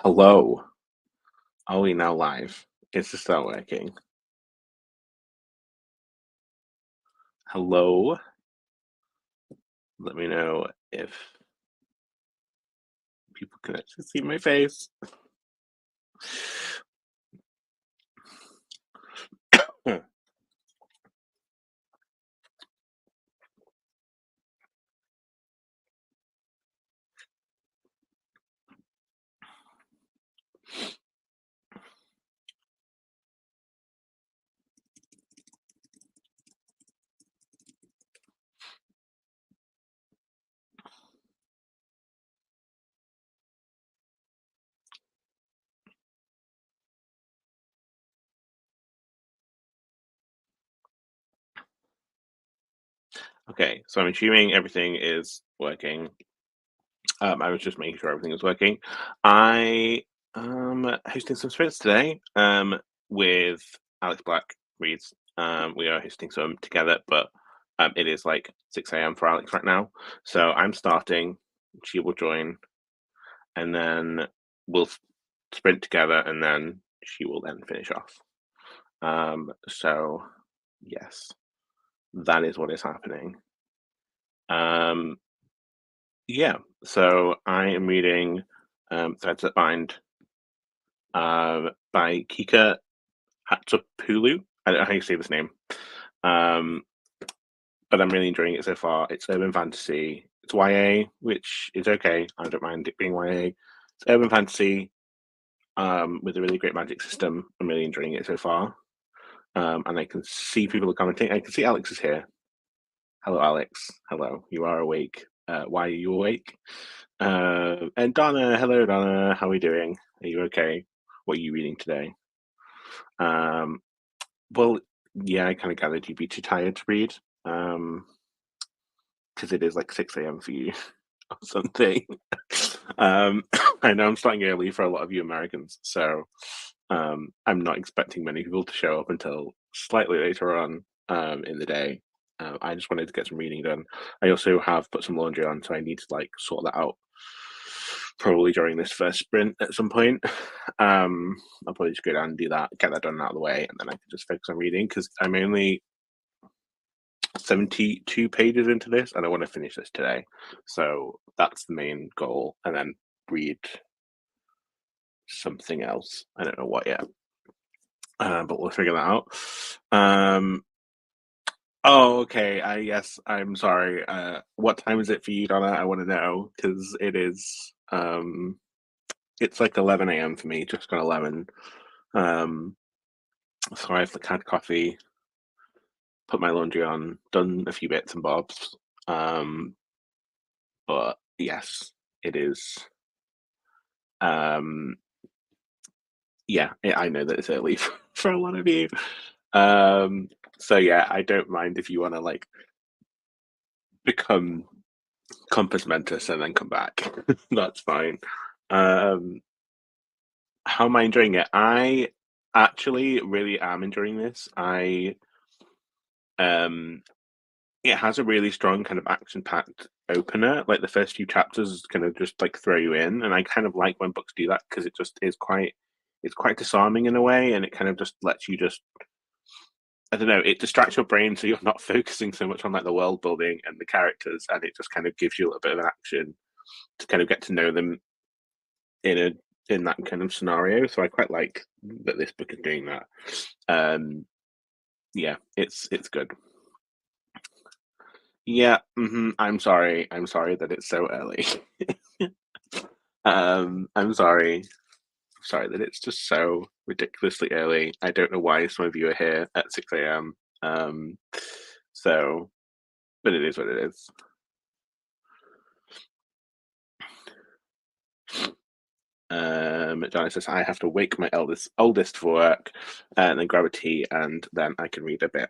Hello. Are we now live? Is this not working? Hello. Let me know if people can actually see my face. Okay, so I'm assuming everything is working. I was just making sure everything was working. I am hosting some sprints today with Alex Black reads. We are hosting some together, but it is like 6 a.m. for Alex right now. So I'm starting. She will join, and then we'll sprint together, and then she will then finish off. So yes, that is what is happening. Um, yeah, so I am reading Threads That Bind by Kika Hatsupulu. I don't know how you say this name, um, but I'm really enjoying it so far. It's urban fantasy. It's YA, which is okay. I don't mind it being YA. It's urban fantasy with a really great magic system. I'm really enjoying it so far. And I can see people are commenting. I can see Alex is here. Hello, Alex. Hello. You are awake. Why are you awake? And Donna. Hello, Donna. How are you doing? Are you okay? What are you reading today? Um, well, yeah, I kind of gathered you'd be too tired to read. Because it is like 6 a.m. for you or something. um, I know I'm starting early for a lot of you Americans, so I'm not expecting many people to show up until slightly later on in the day. I just wanted to get some reading done. I also have put some laundry on, so I need to like sort that out probably during this first sprint at some point. I'll probably just go down and do that, get that done out of the way, and then I can just focus on reading because I'm only 72 pages into this and I want to finish this today. So that's the main goal. And then read something else. I don't know what yet. But we'll figure that out. Oh, okay. Yes, I'm sorry. What time is it for you, Donna? I want to know because it is. It's like 11 a.m. for me. Just got 11. Um, so I've had coffee, put my laundry on, done a few bits and bobs. Um, but yes, it is. Um, yeah, I know that it's early for a lot of you. Um, so yeah, I don't mind if you want to like become compass mentis and then come back. That's fine. Um, how am I enjoying it? I actually really am enjoying this. Um it has a really strong kind of action-packed opener. Like the first few chapters kind of just like throw you in, and I kind of like when books do that because it just is quite it's quite disarming in a way, and it kind of just lets you just I don't know, it distracts your brain so you're not focusing so much on like the world building and the characters, and it just kind of gives you a little bit of an action to kind of get to know them in a in that kind of scenario. So I quite like that this book is doing that. Um, yeah, it's good. Yeah, I'm sorry. I'm sorry that it's so early. I'm sorry. Sorry that it's just so ridiculously early. I don't know why some of you are here at 6 a.m. Um, so, but it is what it is. Johnny says I have to wake my oldest for work, and then grab a tea, and then I can read a bit.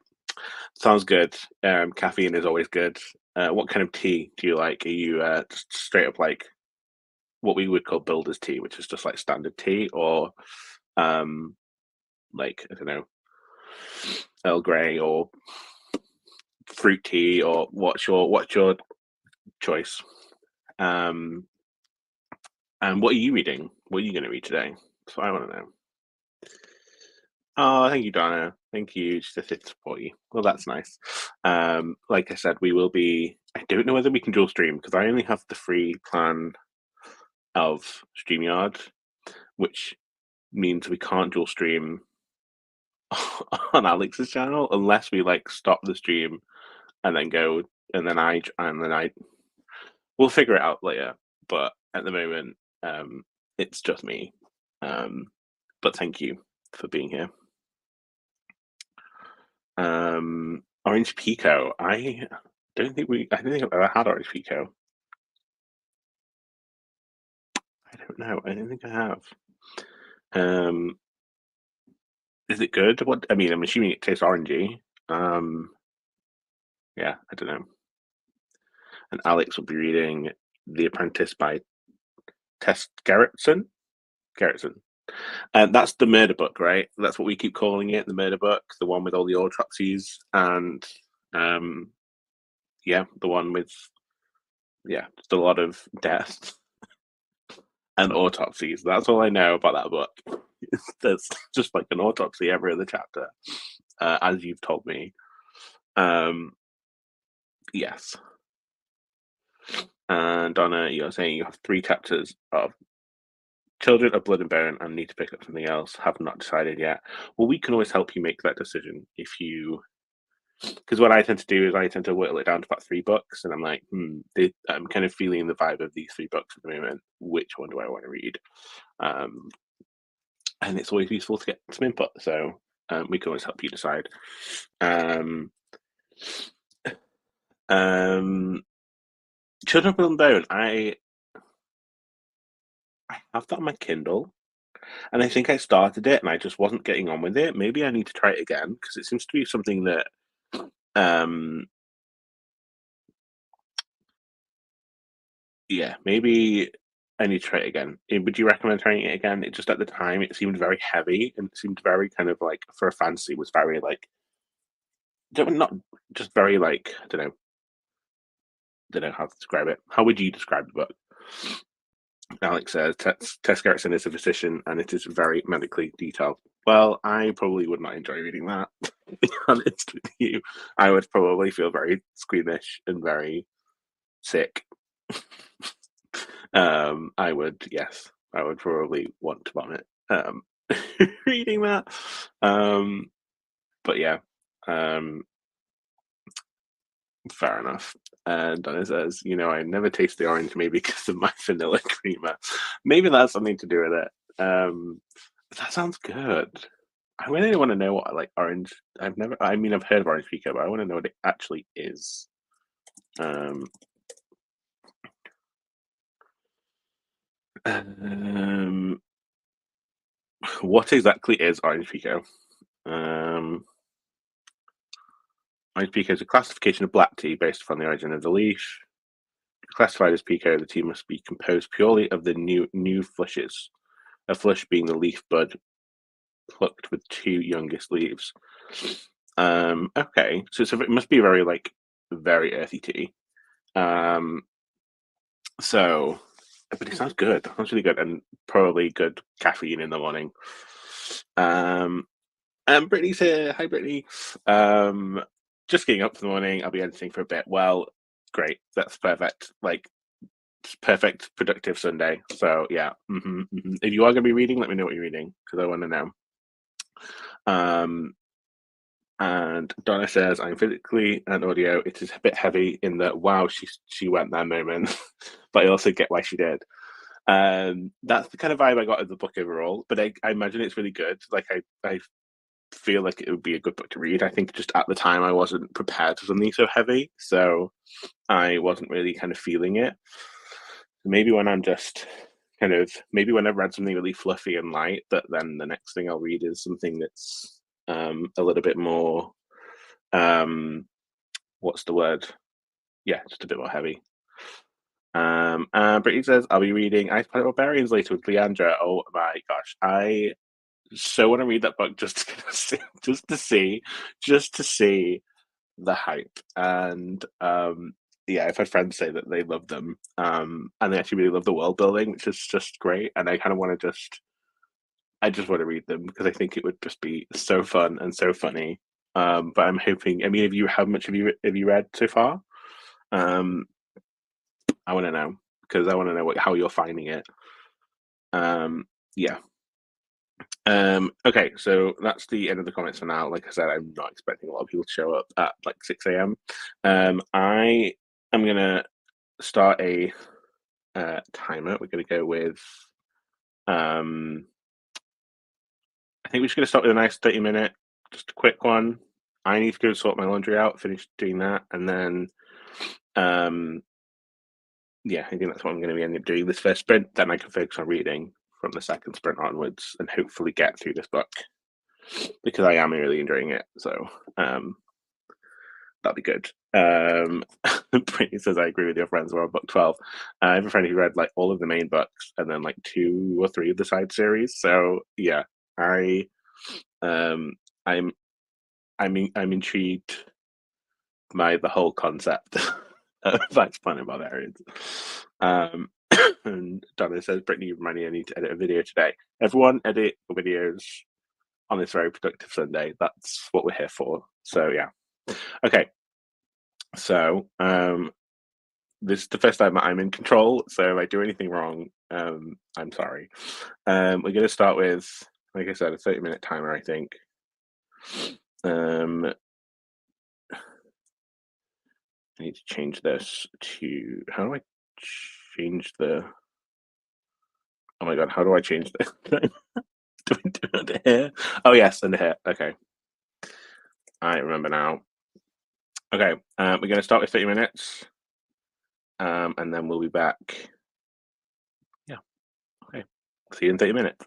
Sounds good. Caffeine is always good. What kind of tea do you like? Are you just straight up like what we would call builder's tea, which is just like standard tea, or um, like I don't know, Earl Grey or fruit tea, or what's your choice? Um, And what are you reading? What are you going to read today? So I want to know. Oh, thank you, Donna. Thank you. Just to support you. Well, that's nice. Like I said, we will be. I don't know whether we can dual stream because I only have the free plan of StreamYard, which means we can't dual stream on Alex's channel unless we like stop the stream and then go and then I we'll figure it out later. But at the moment, it's just me. But thank you for being here. Orange Pico. I don't think I've ever had orange Pico. I don't know. I don't think I have. Is it good? What I mean, I'm assuming it tastes orangey. Yeah, I don't know. And Alex will be reading The Apprentice by Tess Gerritsen. Gerritsen. And that's the murder book, right? That's what we keep calling it, the murder book, the one with all the autopsies and yeah, the one with just a lot of deaths and autopsies. That's all I know about that book. There's just like an autopsy every other chapter, as you've told me. Yes. And Donna, you're saying you have 3 chapters of Children of Blood and Bone and need to pick up something else. Have not decided yet. Well, we can always help you make that decision if you. Because what I tend to do is I tend to whittle it down to about 3 books, and I'm like, I'm kind of feeling the vibe of these 3 books at the moment. Which one do I want to read? And it's always useful to get some input, so we can always help you decide. Children of Blood and Bone. I have that on my Kindle, and I think I started it and I just wasn't getting on with it. Maybe I need to try it again because it seems to be something that maybe I need to try it again. Would you recommend trying it again? It just at the time it seemed very heavy and it seemed very kind of like for a fantasy was very like not just very like I don't know how to describe it. How would you describe the book? Alex says Tess Gerritsen is a physician and it is very medically detailed. Well, I probably would not enjoy reading that, to be honest with you. I would probably feel very squeamish and very sick. I would probably want to vomit reading that. But yeah, fair enough. And Donna says, I never taste the orange, maybe because of my vanilla creamer. Maybe that's something to do with it. That sounds good. I really want to know what like orange. I've heard of orange pico, but I want to know what it actually is. What exactly is orange pico? Orange pico is a classification of black tea based upon the origin of the leaf. Classified as pico, the tea must be composed purely of the new flushes. A flush being the leaf bud plucked with 2 youngest leaves. Okay, so it must be very earthy tea. So, but it sounds good. It sounds really good, and probably good caffeine in the morning. And Brittany's here. Hi, Brittany. Just getting up for the morning. I'll be editing for a bit. Well, great. That's perfect. Perfect, productive Sunday. So yeah. If you are going to be reading, let me know what you're reading because I want to know. And Donna says, I'm physically and audio. It is a bit heavy in that, wow, she went that moment, but I also get why she did. That's the kind of vibe I got of the book overall, but I imagine it's really good. I feel like it would be a good book to read. I think just at the time I wasn't prepared for something so heavy, so I wasn't really kind of feeling it. Maybe when I'm just maybe when I've read something really fluffy and light, that then the next thing I'll read is something that's a little bit more what's the word? Yeah, just a bit more heavy. And Brittany says, I'll be reading Ice Planet Barbarians later with Leandra. Oh my gosh. I so want to read that book just to see the hype. And yeah, I've had friends say that they love them, and they actually really love the world building, which is just great. And I kind of want to I just want to read them because I think it would just be so fun and so funny. But I'm hoping. I mean, how much have you read so far? Um, I want to know because I want to know how you're finding it. Um, yeah. Okay, so that's the end of the comments for now. Like I said, I'm not expecting a lot of people to show up at like 6 a.m. I am gonna start a timer. We're gonna go with um, I think we're just gonna start with a nice 30-minute, just a quick one. I need to go sort my laundry out, finish doing that, and then um, yeah, I think that's what I'm going to be ending up doing this first sprint. Then I can focus on reading from the second sprint onwards, and hopefully get through this book because I am really enjoying it. So um, that'll be good. Brittany says I agree with your friends. We're on book 12. I have a friend who read like all of the main books and then like 2 or 3 of the side series. So yeah, I um, I'm I'm intrigued by the whole concept of Vice Planet Barbarians. Um, and Donna says, Brittany, you remind me I need to edit a video today. Everyone edit videos on this very productive Sunday. That's what we're here for. So yeah. Okay. So this is the first time that I'm in control. So if I do anything wrong, I'm sorry. We're gonna start with, like I said, a 30-minute timer, I think. I need to change this to how do I change the oh my god, how do I change this? Do I do it under here? Oh yes, under here. Okay. I remember now. Okay, we're gonna start with 30 minutes. And then we'll be back. Yeah, okay. See you in 30 minutes.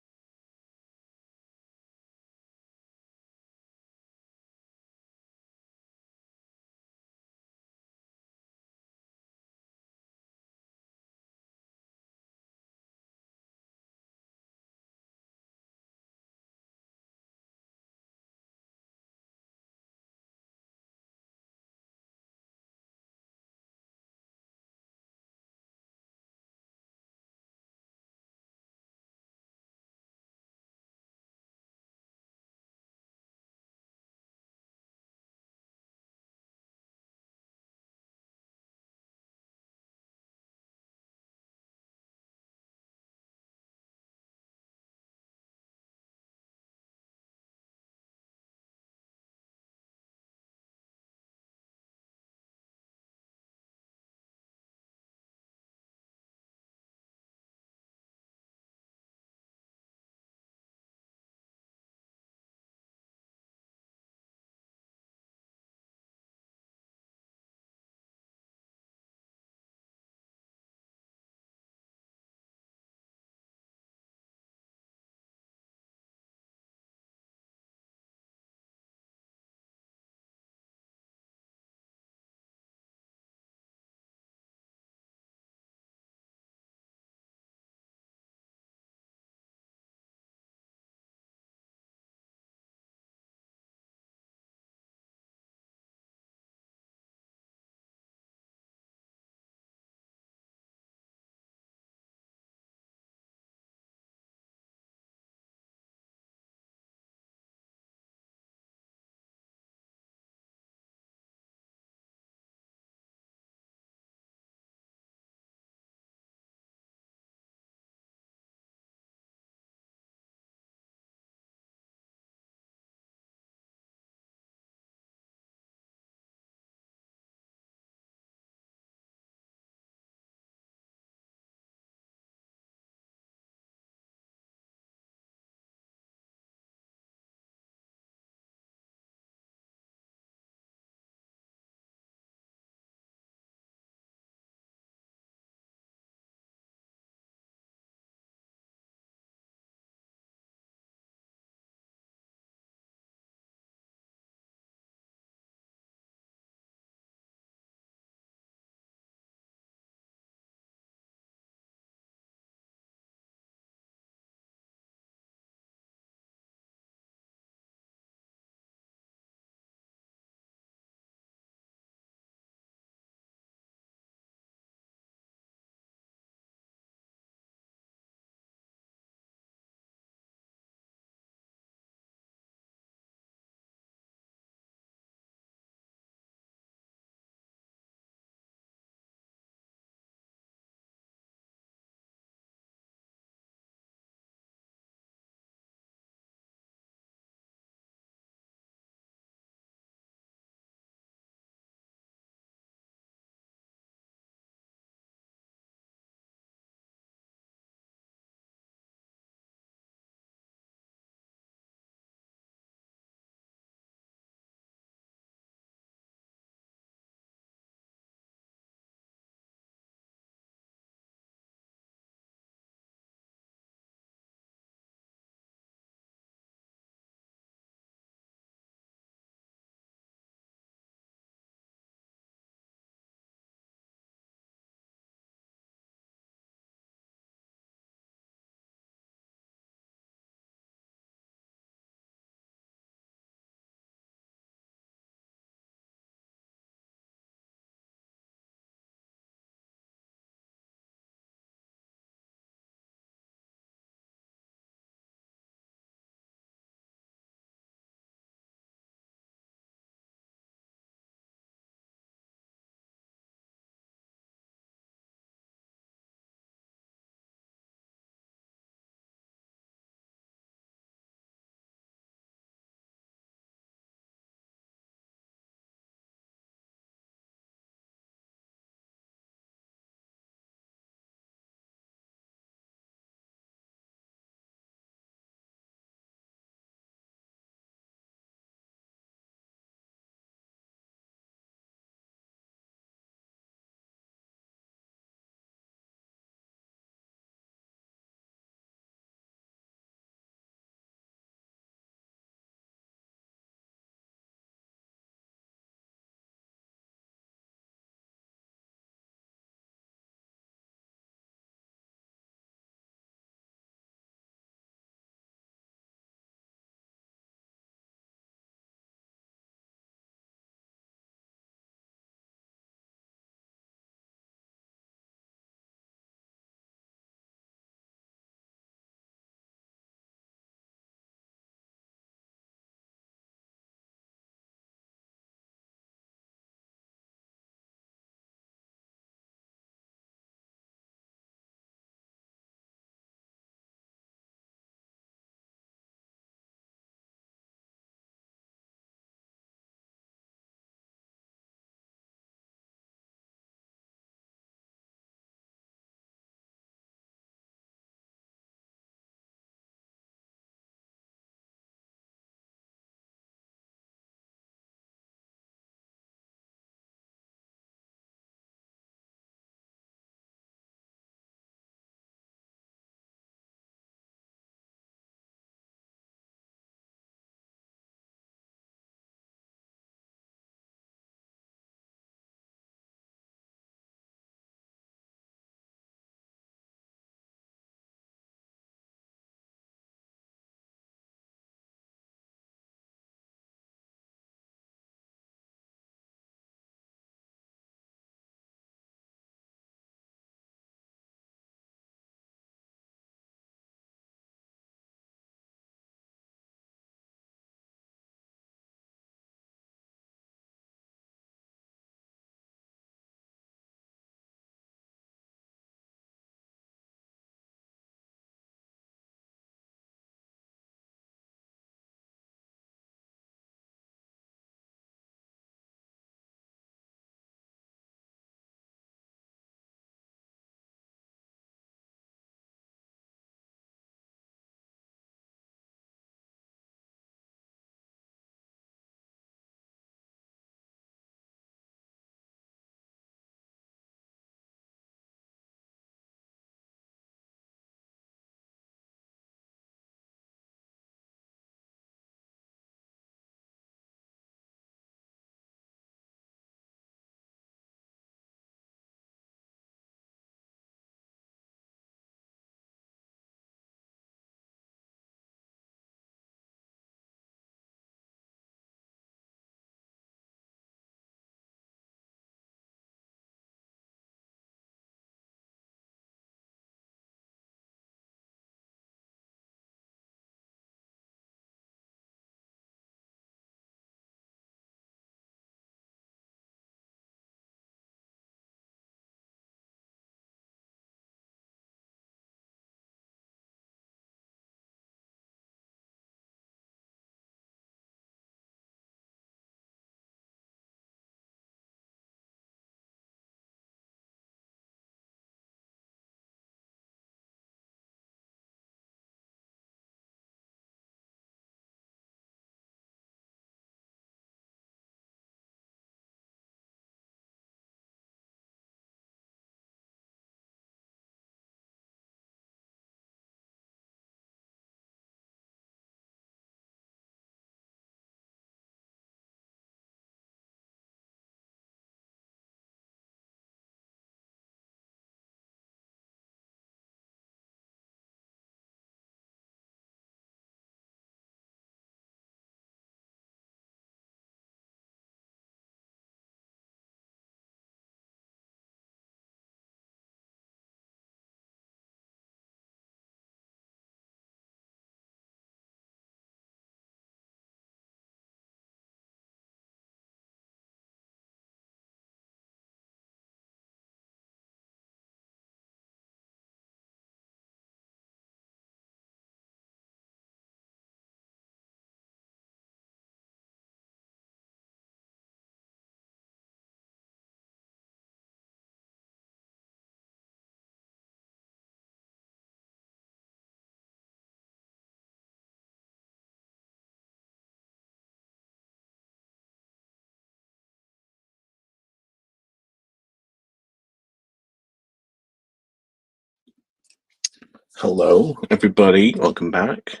Hello, everybody. Welcome back.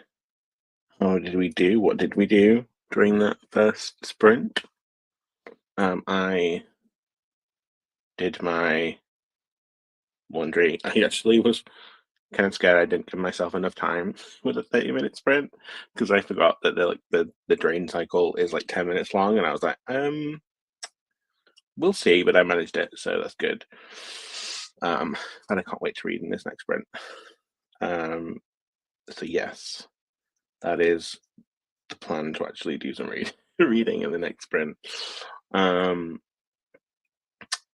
How did we do? What did we do during that first sprint? I did my laundry. I actually was kind of scared I didn't give myself enough time with a 30-minute sprint because I forgot that the drain cycle is like 10 minutes long, and I was like, we'll see, but I managed it, so that's good. And I can't wait to read in this next sprint. So yes, that is the plan, to actually do some reading in the next sprint. Back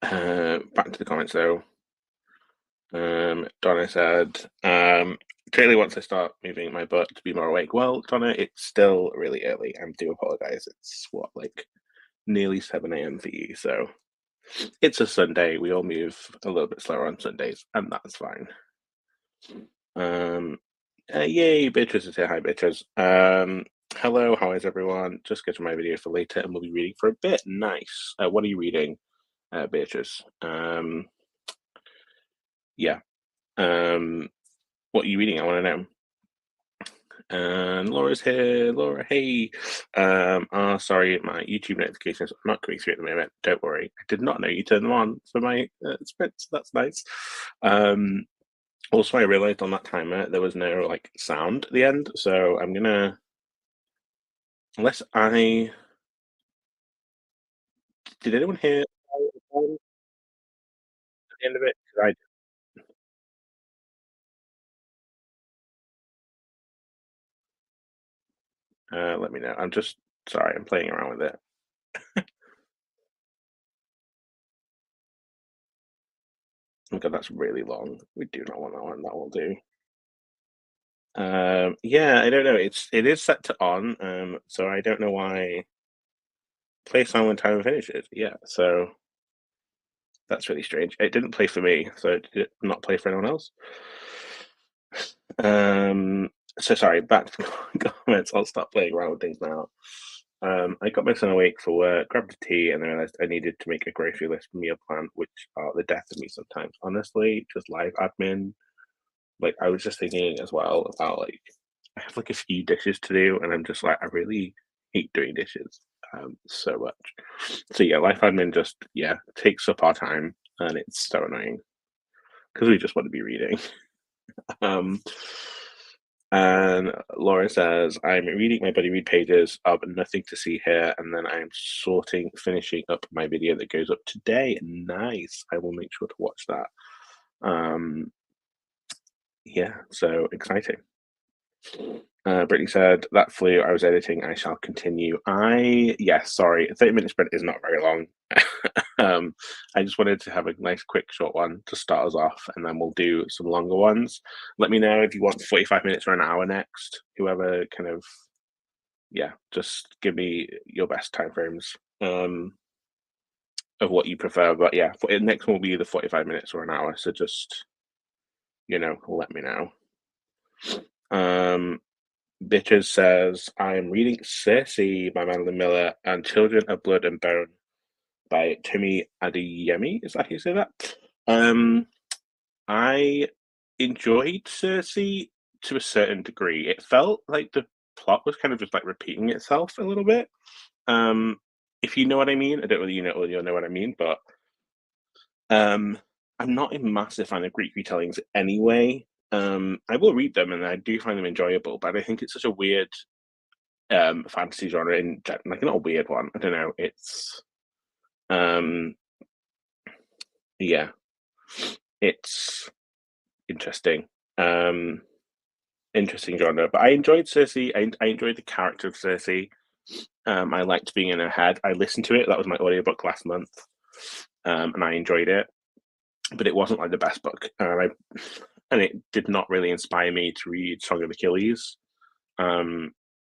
to the comments though. Donna said, clearly once I start moving my butt to be more awake. Well, Donna, it's still really early. I do apologize. It's what, like nearly 7 a.m. for you, so it's a Sunday. We all move a little bit slower on Sundays, and that's fine. Yay, Beatrice is here. Hi, Beatrice. Hello, how is everyone? Just getting my video for later, and we'll be reading for a bit. Nice. What are you reading, Beatrice? Yeah. What are you reading? I want to know. And Laura's here. Laura, hey. Sorry, my YouTube notifications are not coming through at the moment. Don't worry. I did not know you turned them on for my sprints. That's nice. Also, I realized on that timer there was no like sound at the end, so I'm gonna, unless I did anyone hear at the end of it? 'Cause let me know. I'm just sorry. I'm playing around with it. Oh god, that's really long. We do not want that one. That will do. Yeah, I don't know. It is set to on. So I don't know why play song when timer finishes. Yeah, so that's really strange. It didn't play for me, so did it not play for anyone else? Um, so sorry. Back to the comments. I'll stop playing around with things now. I got my son awake for work, grabbed a tea, and then realized I needed to make a grocery list meal plan, which are the death of me sometimes. Honestly, just life admin. Like I was just thinking as well about like I have like a few dishes to do, and I'm just like I really hate doing dishes so much. So yeah, life admin just takes up our time, and it's so annoying because we just want to be reading. Um, and Laura says, I'm reading my buddy read pages of Nothing to See Here, and then I'm finishing up my video that goes up today. Nice. I will make sure to watch that. Yeah, so exciting. Brittany said, that flew, I was editing, I shall continue. Yes, sorry, a 30-minute sprint is not very long. I just wanted to have a nice, quick, short one to start us off, and then we'll do some longer ones. Let me know if you want 45 minutes or an hour next. Whoever kind of, just give me your best timeframes of what you prefer. But yeah, next one will be either 45 minutes or an hour, so just, let me know. Bitches says, I'm reading Circe by Madeline Miller and Children of Blood and Bone by Timi Adeyemi. Is that how you say that? I enjoyed Circe to a certain degree. It felt like the plot was kind of just like repeating itself a little bit. If you know what I mean. I don't really you'll know what I mean, but I'm not a massive fan of Greek retellings anyway. I will read them and I do find them enjoyable, but I think it's such a weird fantasy genre like not a weird one. I don't know. It's um yeah, it's interesting. Um Interesting genre. But I enjoyed Circe. I enjoyed the character of Circe. I liked being in her head. I listened to it. That was my audiobook last month. And I enjoyed it. But it wasn't like the best book. And it did not really inspire me to read Song of Achilles.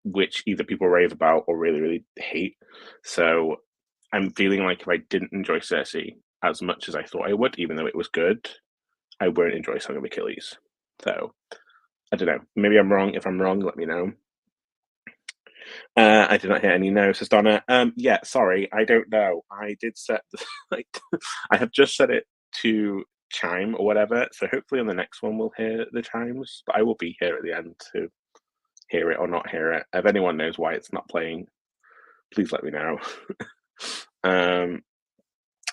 Which either people rave about or really, really hate. So I'm feeling like if I didn't enjoy Circe as much as I thought I would, even though it was good, I won't enjoy Song of Achilles. So I don't know. Maybe I'm wrong. If I'm wrong, let me know. I did not hear any no, says Donna. Yeah, sorry, I don't know. I did set like I have just set it to chime or whatever. So hopefully on the next one we'll hear the chimes. But I will be here at the end to hear it or not hear it. If anyone knows why it's not playing, please let me know.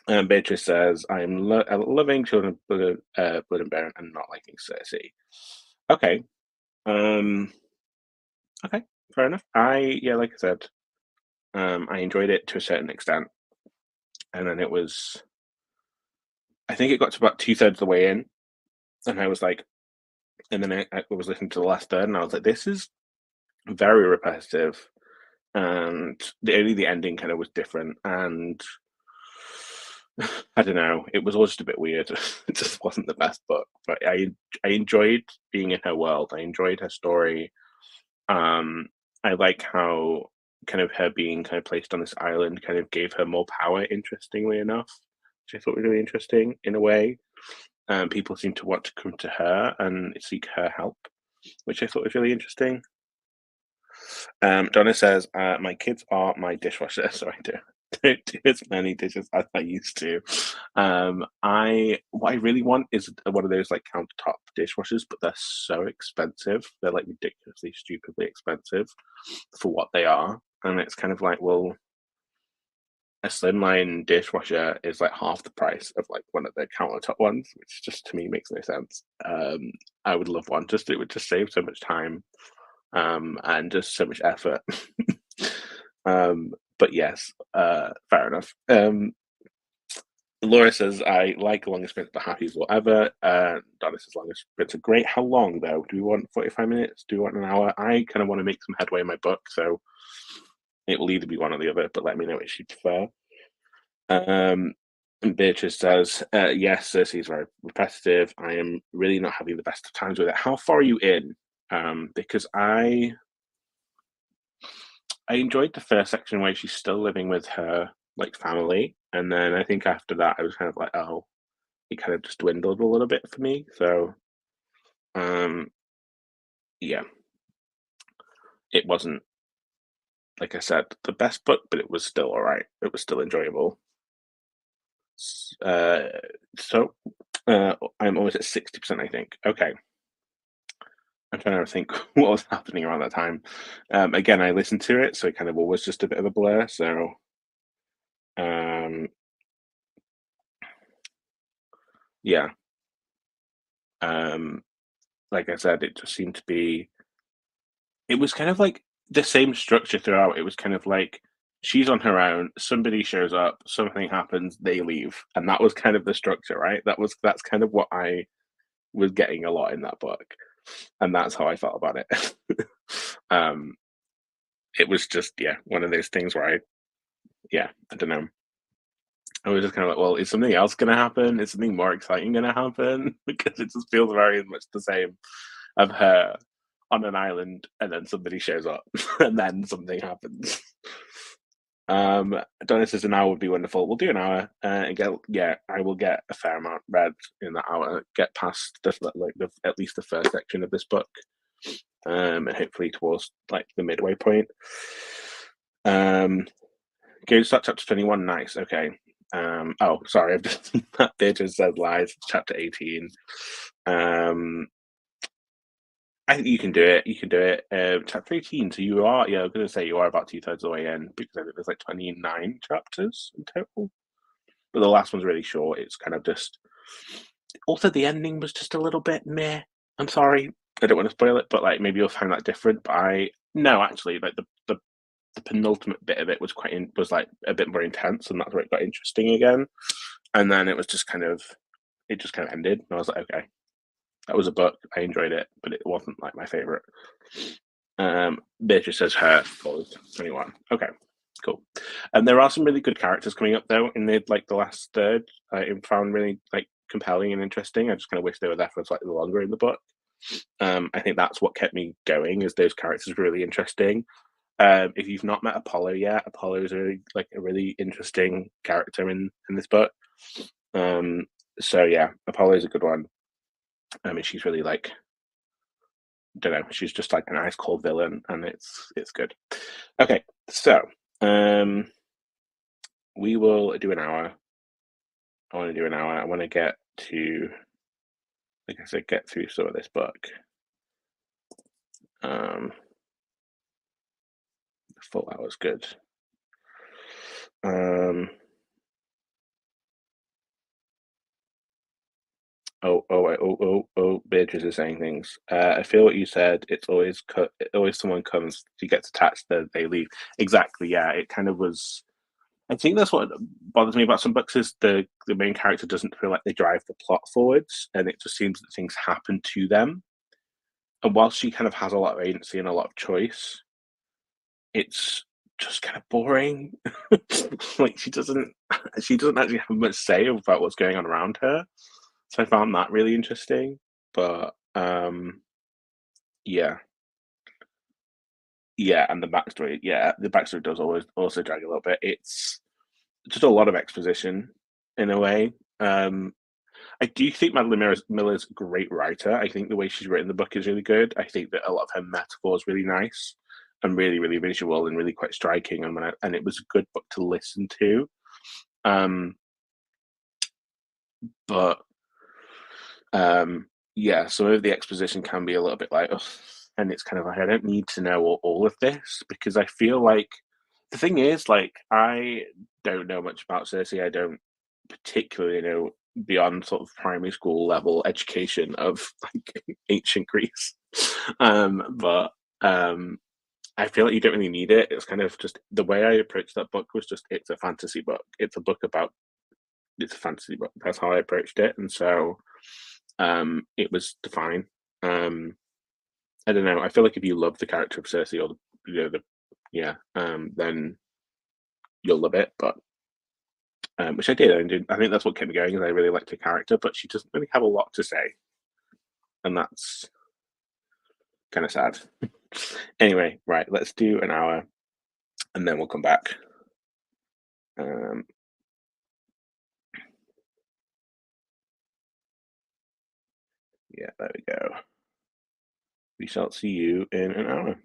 Beatrice says, "I am loving Children of Blood and Bone and not liking Cersei." Okay. Okay, fair enough. Like I said, I enjoyed it to a certain extent, and then I think it got to about 2/3 of the way in, and I was like, and then I was listening to the last third, and I was like, this is very repetitive, and only the ending kind of was different, and I don't know, it was all just a bit weird. It just wasn't the best book, but I enjoyed being in her world. I enjoyed her story. Um, I like how kind of her being kind of placed on this island kind of gave her more power, interestingly enough, which I thought was really interesting in a way. People seem to want to come to her and seek her help, which I thought was really interesting. Donna says, "My kids are my dishwasher, so I don't do as many dishes as I used to." What I really want is one of those like countertop dishwashers, but they're so expensive. They're like ridiculously, stupidly expensive for what they are, and it's kind of like, well, a slimline dishwasher is like half the price of like one of the countertop ones, which just to me makes no sense. I would love one. Just it would just save so much time, and just so much effort. But yes, fair enough. Laura says, "I like longer sprints, but happy is whatever." Donna says, "Longer sprints are great." How long though? Do we want 45 minutes? Do we want an hour? I kind of want to make some headway in my book, so it will either be one or the other. But let me know which you prefer. And Beatrice says, "Yes, Cersei is very repetitive. I am really not having the best of times with it." How far are you in? Because I enjoyed the first section where she's still living with her like family, and then I think after that I was kind of like, oh, it kind of just dwindled a little bit for me. So, um, yeah, it wasn't like I said the best book, but it was still all right. It was still enjoyable. Uh, so I'm almost at 60%, I think. Okay. I'm trying to think what was happening around that time. Again, I listened to it, so it kind of was just a bit of a blur. So, um, yeah, um, like I said, it just seemed to be. It was kind of like the same structure throughout. It was kind of like she's on her own, somebody shows up, something happens, they leave, and that was kind of the structure, right? That's kind of what I was getting a lot in that book, and that's how I felt about it. um, it was just one of those things where I don't know. I was just kind of like, well, is something else going to happen? Is something more exciting going to happen? Because it just feels very much the same of her on an island, and then somebody shows up, and then something happens. Donna says an hour would be wonderful. We'll do an hour, and I will get a fair amount read in that hour. Get past at least the first section of this book, and hopefully towards like the midway point. Go start chapter 21. Nice. Okay. Oh, sorry. I've just that bit just said lies. Chapter 18. I think you can do it. You can do it. Chapter 18. So you are, I'm going to say you are about 2/3 of the way in because I think there's like 29 chapters in total. But the last one's really short. It's kind of just. Also, the ending was just a little bit meh. I'm sorry. I don't want to spoil it, but like maybe you'll find that different. But no, actually, like the penultimate bit of it was like a bit more intense, and that's where it got interesting again. And then it just kind of ended, and I was like, okay, that was a book. I enjoyed it, but it wasn't like my favorite. Beatrice says her was 21. Okay, cool. And there are some really good characters coming up though in the last third. I found really like compelling and interesting. I just kind of wish they were there for slightly longer in the book. I think that's what kept me going. Is those characters really interesting? If you've not met Apollo yet, Apollo is a really interesting character in this book. So yeah, Apollo is a good one. I mean, she's really like, don't know, she's just like an ice cold villain, and it's good. Okay, so we will do an hour. I want to do an hour. I want to get to, like I said, get through some of this book. The full hour's good. Um, Beatrice is saying things. I feel what you said. It's always someone comes, she gets attached, they leave. Exactly. Yeah. It kind of was. I think that's what bothers me about some books is the main character doesn't feel like they drive the plot forwards, and it just seems that things happen to them. And whilst she kind of has a lot of agency and a lot of choice, it's just kind of boring. Like she doesn't actually have much say about what's going on around her. So I found that really interesting. But yeah, yeah, and the backstory does always also drag a little bit. It's just a lot of exposition in a way. I do think Miller's a great writer. I think the way she's written the book is really good. I think that a lot of her metaphor is really nice and really, really visual and really quite striking. And it was a good book to listen to. Um, but yeah, some of the exposition can be a little bit like, ugh, and it's kind of like I don't need to know all of this because I feel like the thing is like I don't know much about Cersei. I don't particularly know beyond sort of primary school level education of like ancient Greece. But I feel like you don't really need it. It's kind of just the way I approached that book was just it's a fantasy book. It's a fantasy book. That's how I approached it, and so it was fine. I don't know. I feel like if you love the character of Cersei or then you'll love it. But which I did. I think that's what kept me going. Is I really liked the character, but she doesn't really have a lot to say, and that's kind of sad. Anyway, right, let's do an hour, and then we'll come back. Um, yeah, there we go. We shall see you in an hour.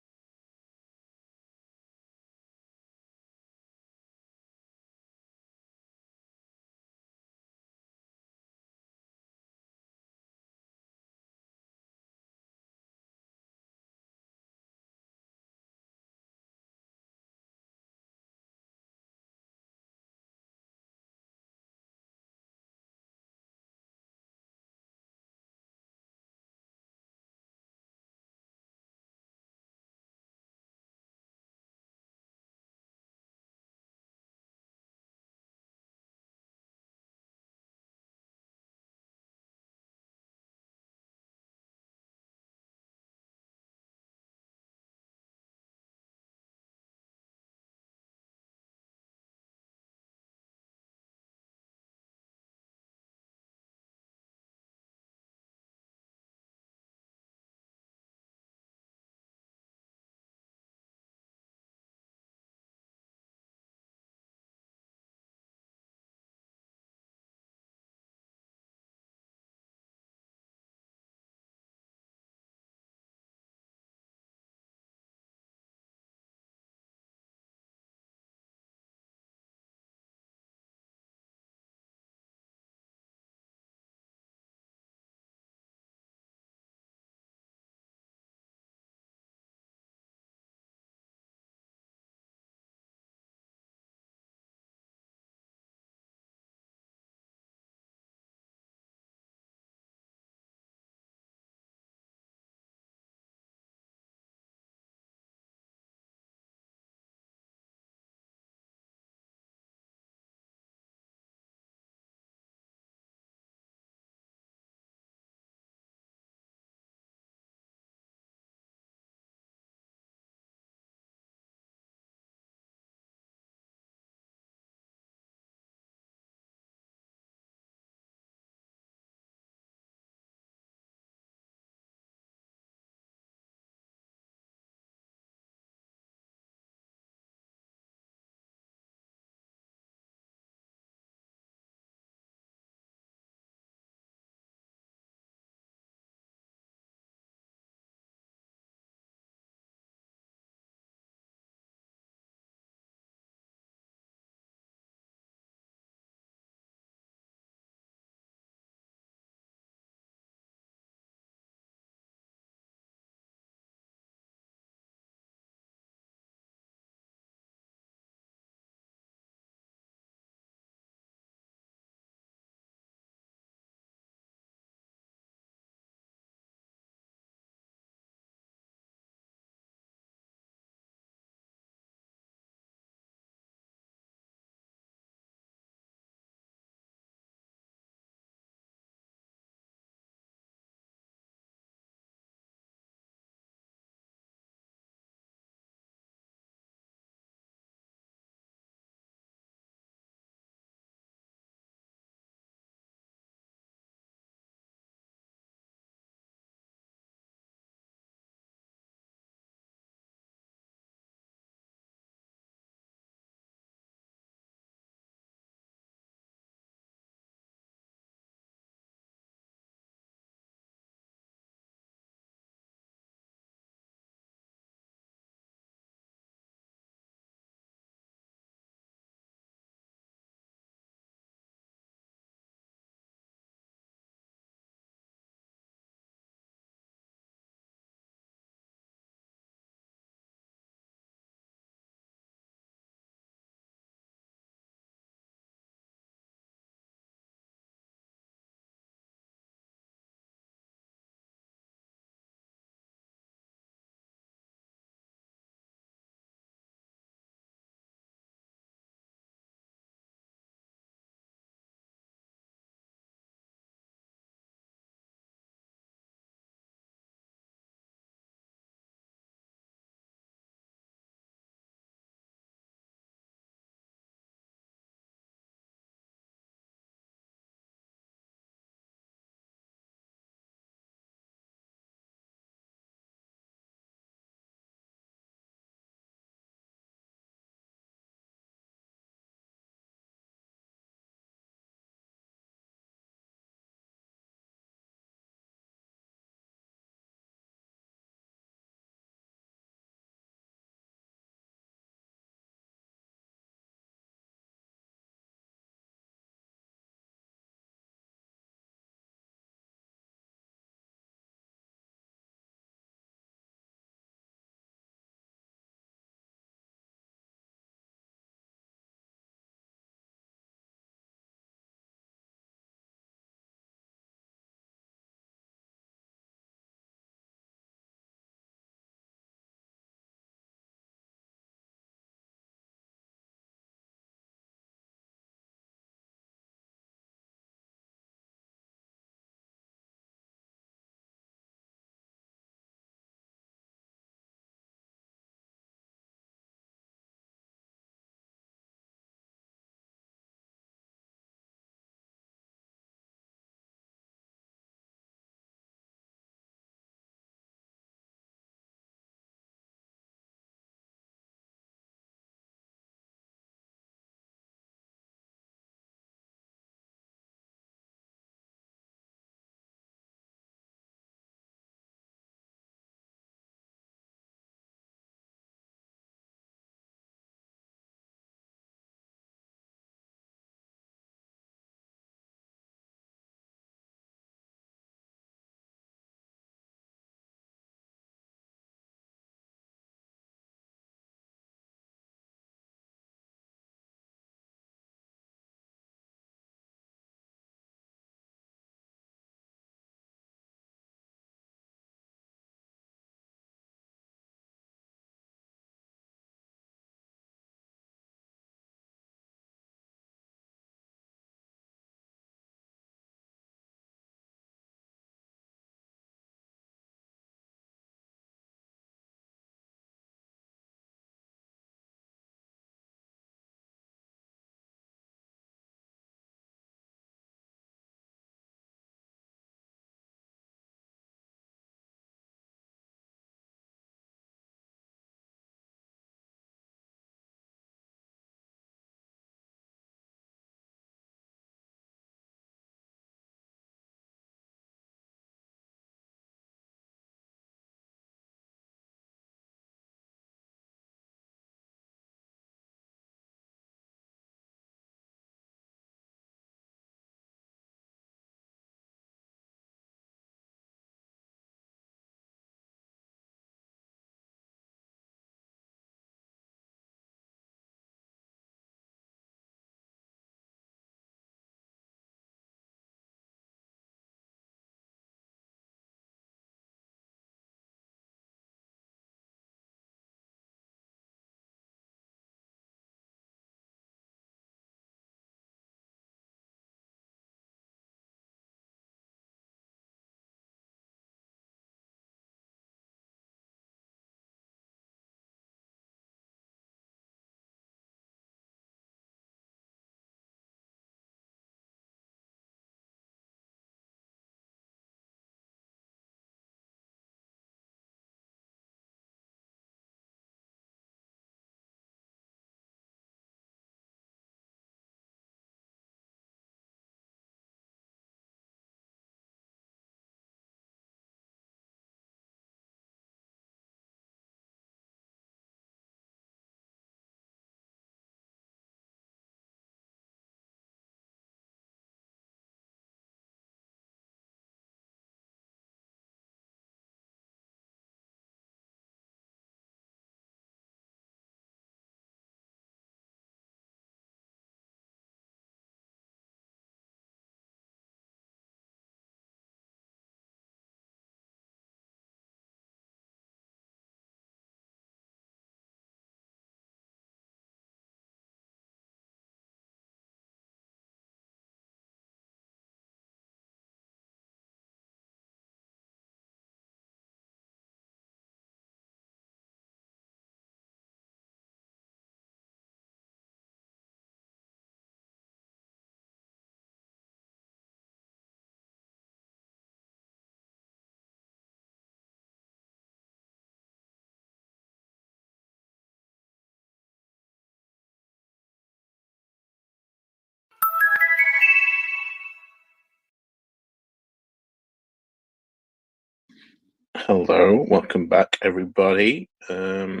Hello, welcome back, everybody. How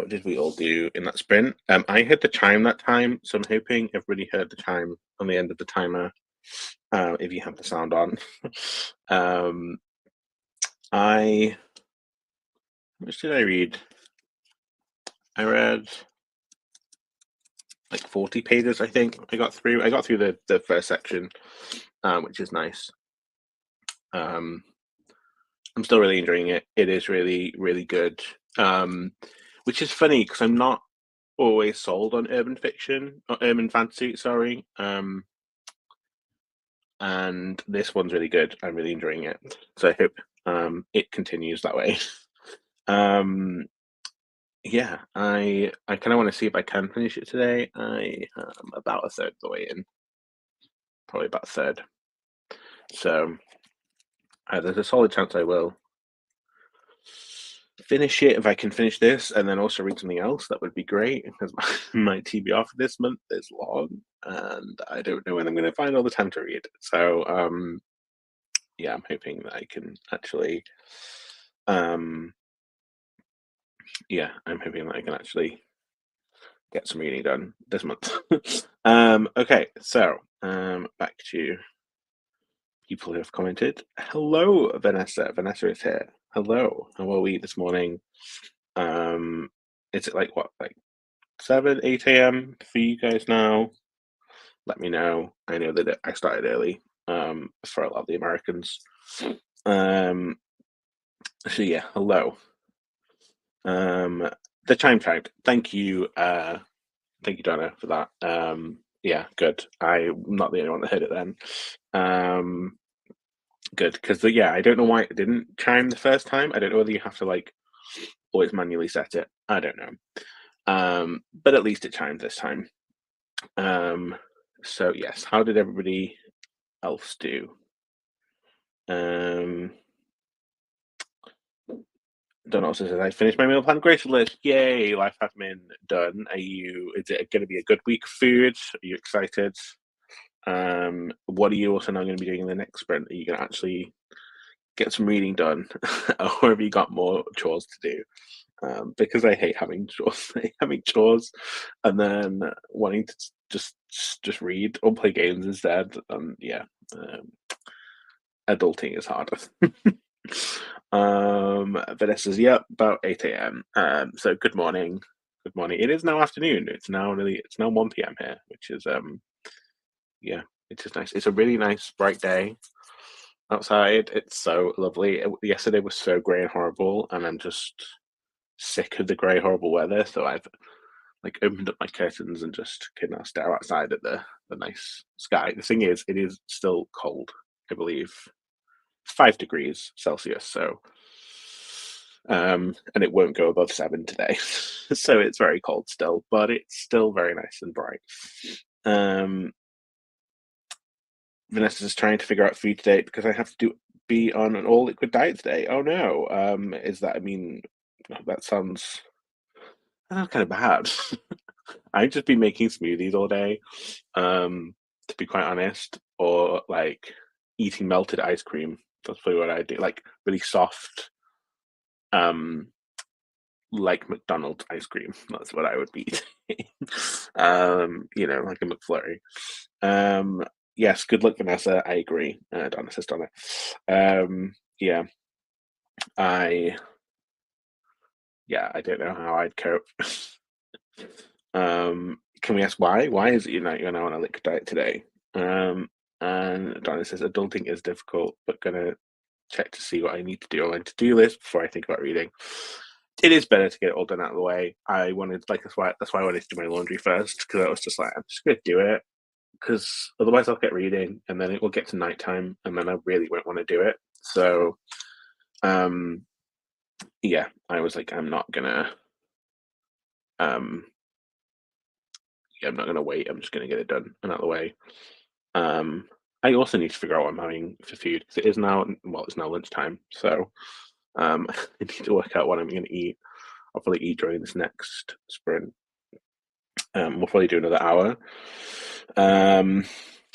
did we all do in that sprint? I heard the chime that time, so I'm hoping everybody heard the chime on the end of the timer. If you have the sound on. How much did I read? I read like 40 pages, I think. I got through the first section, which is nice. I'm still really enjoying it. It is really, really good. Which is funny because I'm not always sold on urban fiction or urban fantasy, sorry. And this one's really good. I'm really enjoying it. So I hope it continues that way. Yeah, I kind of want to see if I can finish it today. I am about a third of the way in, probably about a third. So there's a solid chance I will finish it if I can finish this, and then also read something else. That would be great because my TBR for this month is long, and I don't know when I'm going to find all the time to read. So yeah, I'm hoping that I can actually yeah, I'm hoping that I can actually get some reading done this month. Okay, so back to people who have commented. Hello, Vanessa. Vanessa is here. Hello. How are we this morning? Is it like what, like 7, 8 a.m. for you guys now? Let me know. I know that I started early for a lot of the Americans. So yeah, hello. The chime chimed. Thank you, Donna, for that. Yeah, good. I'm not the only one that heard it then. Good, because yeah, I don't know why it didn't chime the first time. I don't know whether you have to like always manually set it. I don't know. But at least it chimed this time. So yes, how did everybody else do? Don also says I finished my meal plan grocery list. Yay, life admin done. Is it going to be a good week of food? Are you excited? What are you also now going to be doing in the next sprint? Are you going to actually get some reading done, or have you got more chores to do? Because I hate having chores, having chores, and then wanting to just read or play games instead. Yeah, adulting is hard. Vanessa's about 8 a.m. So good morning. Good morning. It is now afternoon. It's now 1 p.m. here, which is yeah, it's just nice. It's a really nice bright day outside. It's so lovely. Yesterday was so grey and horrible, and I'm just sick of the grey, horrible weather. So I've like opened up my curtains and just can now stare outside at the nice sky. The thing is, it is still cold. I believe 5 degrees Celsius. So and it won't go above 7 today. So it's very cold still, but it's still very nice and bright. Vanessa's trying to figure out food today because I have to be on an all liquid diet today. Oh no. Is that, I mean, that sounds kind of bad. I'd just be making smoothies all day, to be quite honest, or like eating melted ice cream. That's probably what I do. Like really soft, like McDonald's ice cream. That's what I would be eating. Like a McFlurry. Yes, good luck, Vanessa. I agree. Donna says Donna. Yeah, I I don't know how I'd cope. Can we ask why? Why is it you're now on a liquid diet today? And Donna says adulting is difficult, but gonna check to see what I need to do on my to-do list before I think about reading. It is better to get it all done out of the way. I wanted that's why I wanted to do my laundry first, because I was just like, I'm just gonna do it because otherwise I'll get reading and then it will get to nighttime and then I really won't want to do it. So yeah, I was like, I'm not gonna wait. I'm just gonna get it done and out of the way. I also need to figure out what I'm having for food because it's now lunchtime. So I need to work out what I'm gonna eat. I'll probably eat during this next sprint. We'll probably do another hour.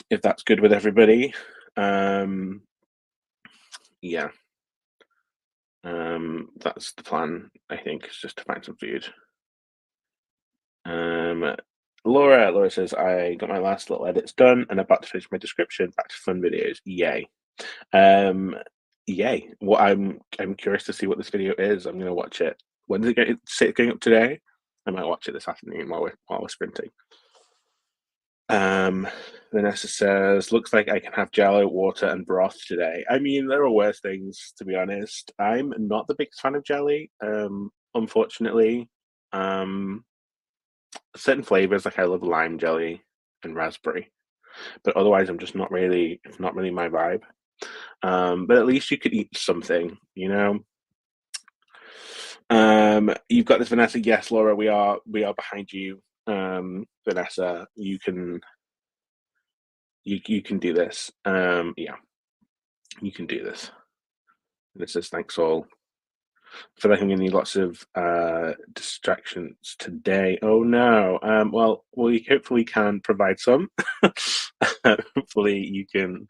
If that's good with everybody. yeah, that's the plan, I think, is just to find some food. Um, Laura says, I got my last little edits done and about to finish my description. Back to fun videos. Yay. Um, yay. Well, I'm curious to see what this video is. I'm gonna watch it. When's it going up today? I might watch it this afternoon while we're sprinting. Vanessa says, looks like I can have jello, water, and broth today. I mean, there are worse things, to be honest. I'm not the biggest fan of jelly, unfortunately. Um, certain flavors, like I love lime jelly and raspberry, but otherwise, I'm just not really, it's not really my vibe. But at least you could eat something, you know? You've got this, Vanessa. Yes, Laura, we are behind you. Vanessa, you can do this. Yeah, you can do this. This is thanks all. I feel like I'm gonna need lots of distractions today. Oh no. Well, we hopefully can provide some. Hopefully you can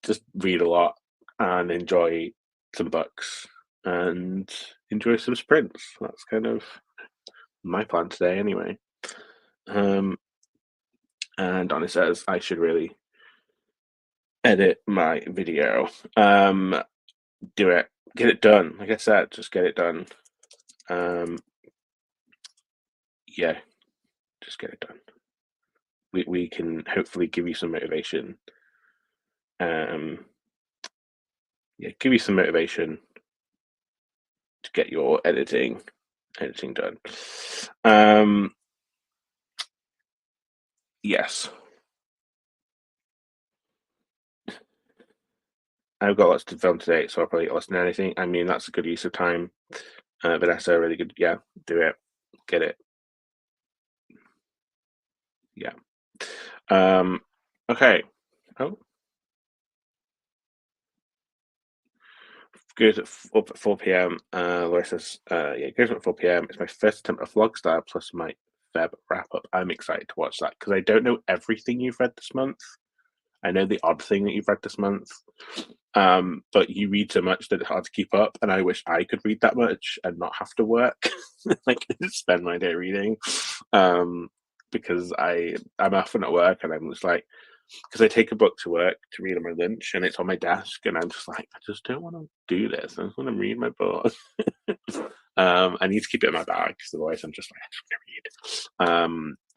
just read a lot and enjoy some books and enjoy some sprints. That's kind of my plan today, anyway. Um, and Donna says I should really edit my video. Do it, get it done. Like I said, just get it done. Yeah, just get it done. We can hopefully give you some motivation. Yeah, give you some motivation to get your editing done. Yes, I've got lots to film today, so I'll probably get lost in anything. I mean, that's a good use of time. Vanessa, really good. Yeah, do it. Get it. Yeah. Okay. Oh, goes up at 4 p.m. Laura says, yeah, it goes up at 4 p.m. It's my first attempt at vlog style plus my Feb wrap up. I'm excited to watch that because I don't know everything you've read this month. I know the odd thing that you've read this month. But you read so much that it's hard to keep up, and I wish I could read that much and not have to work. Like spend my day reading. Because I'm often at work and I'm just like, because I take a book to work to read on my lunch and it's on my desk and I'm just like, I just don't want to do this. I just want to read my book. I need to keep it in my bag because otherwise I'm just like, I just want to read.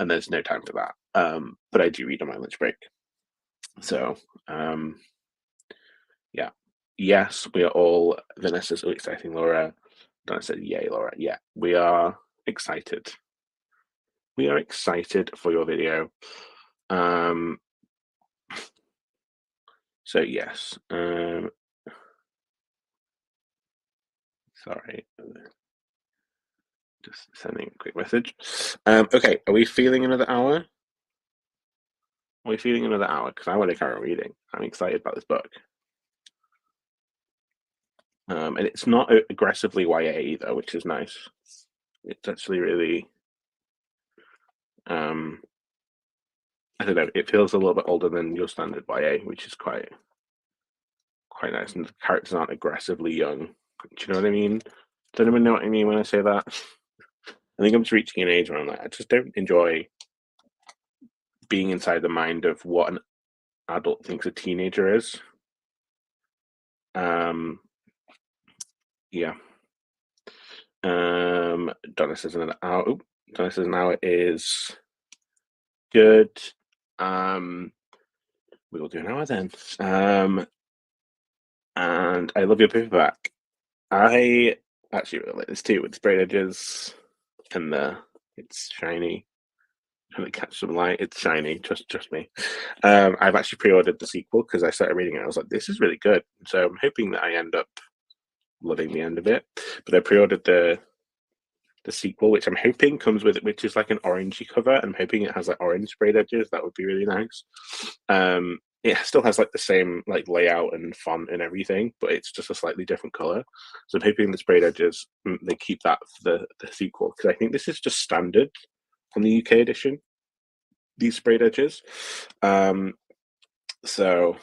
And there's no time for that. But I do read on my lunch break. So, yeah. Yes, we are all, Vanessa's so exciting, Laura. Donna said, yay, Laura. Yeah, we are excited. We are excited for your video. So yes, sorry, just sending a quick message. Okay, are we feeling another hour? Are we feeling another hour? Because I want to carry on reading. I'm excited about this book. And it's not aggressively YA either, which is nice. It's actually really, I don't know, it feels a little bit older than your standard YA, which is quite nice. And the characters aren't aggressively young. Do you know what I mean? Does anyone know what I mean when I say that? I think I'm just reaching an age where I'm like, I just don't enjoy being inside the mind of what an adult thinks a teenager is. Yeah. Donna says an hour. Ooh, Donna says an hour is good. We will do an hour then. And I love your paperback. I actually really like this too with sprayed edges and it's shiny. Trying to catch some light. It's shiny. Trust me. I've actually pre-ordered the sequel because I started reading it. I was like, this is really good. So I'm hoping that I end up loving the end of it. But I pre-ordered the sequel, which I'm hoping comes with it, which is like an orangey cover. I'm hoping it has like orange sprayed edges. That would be really nice. It still has like the same like layout and font and everything, but it's just a slightly different color. So I'm hoping the sprayed edges they keep that for the sequel because I think this is just standard on the UK edition. These sprayed edges. So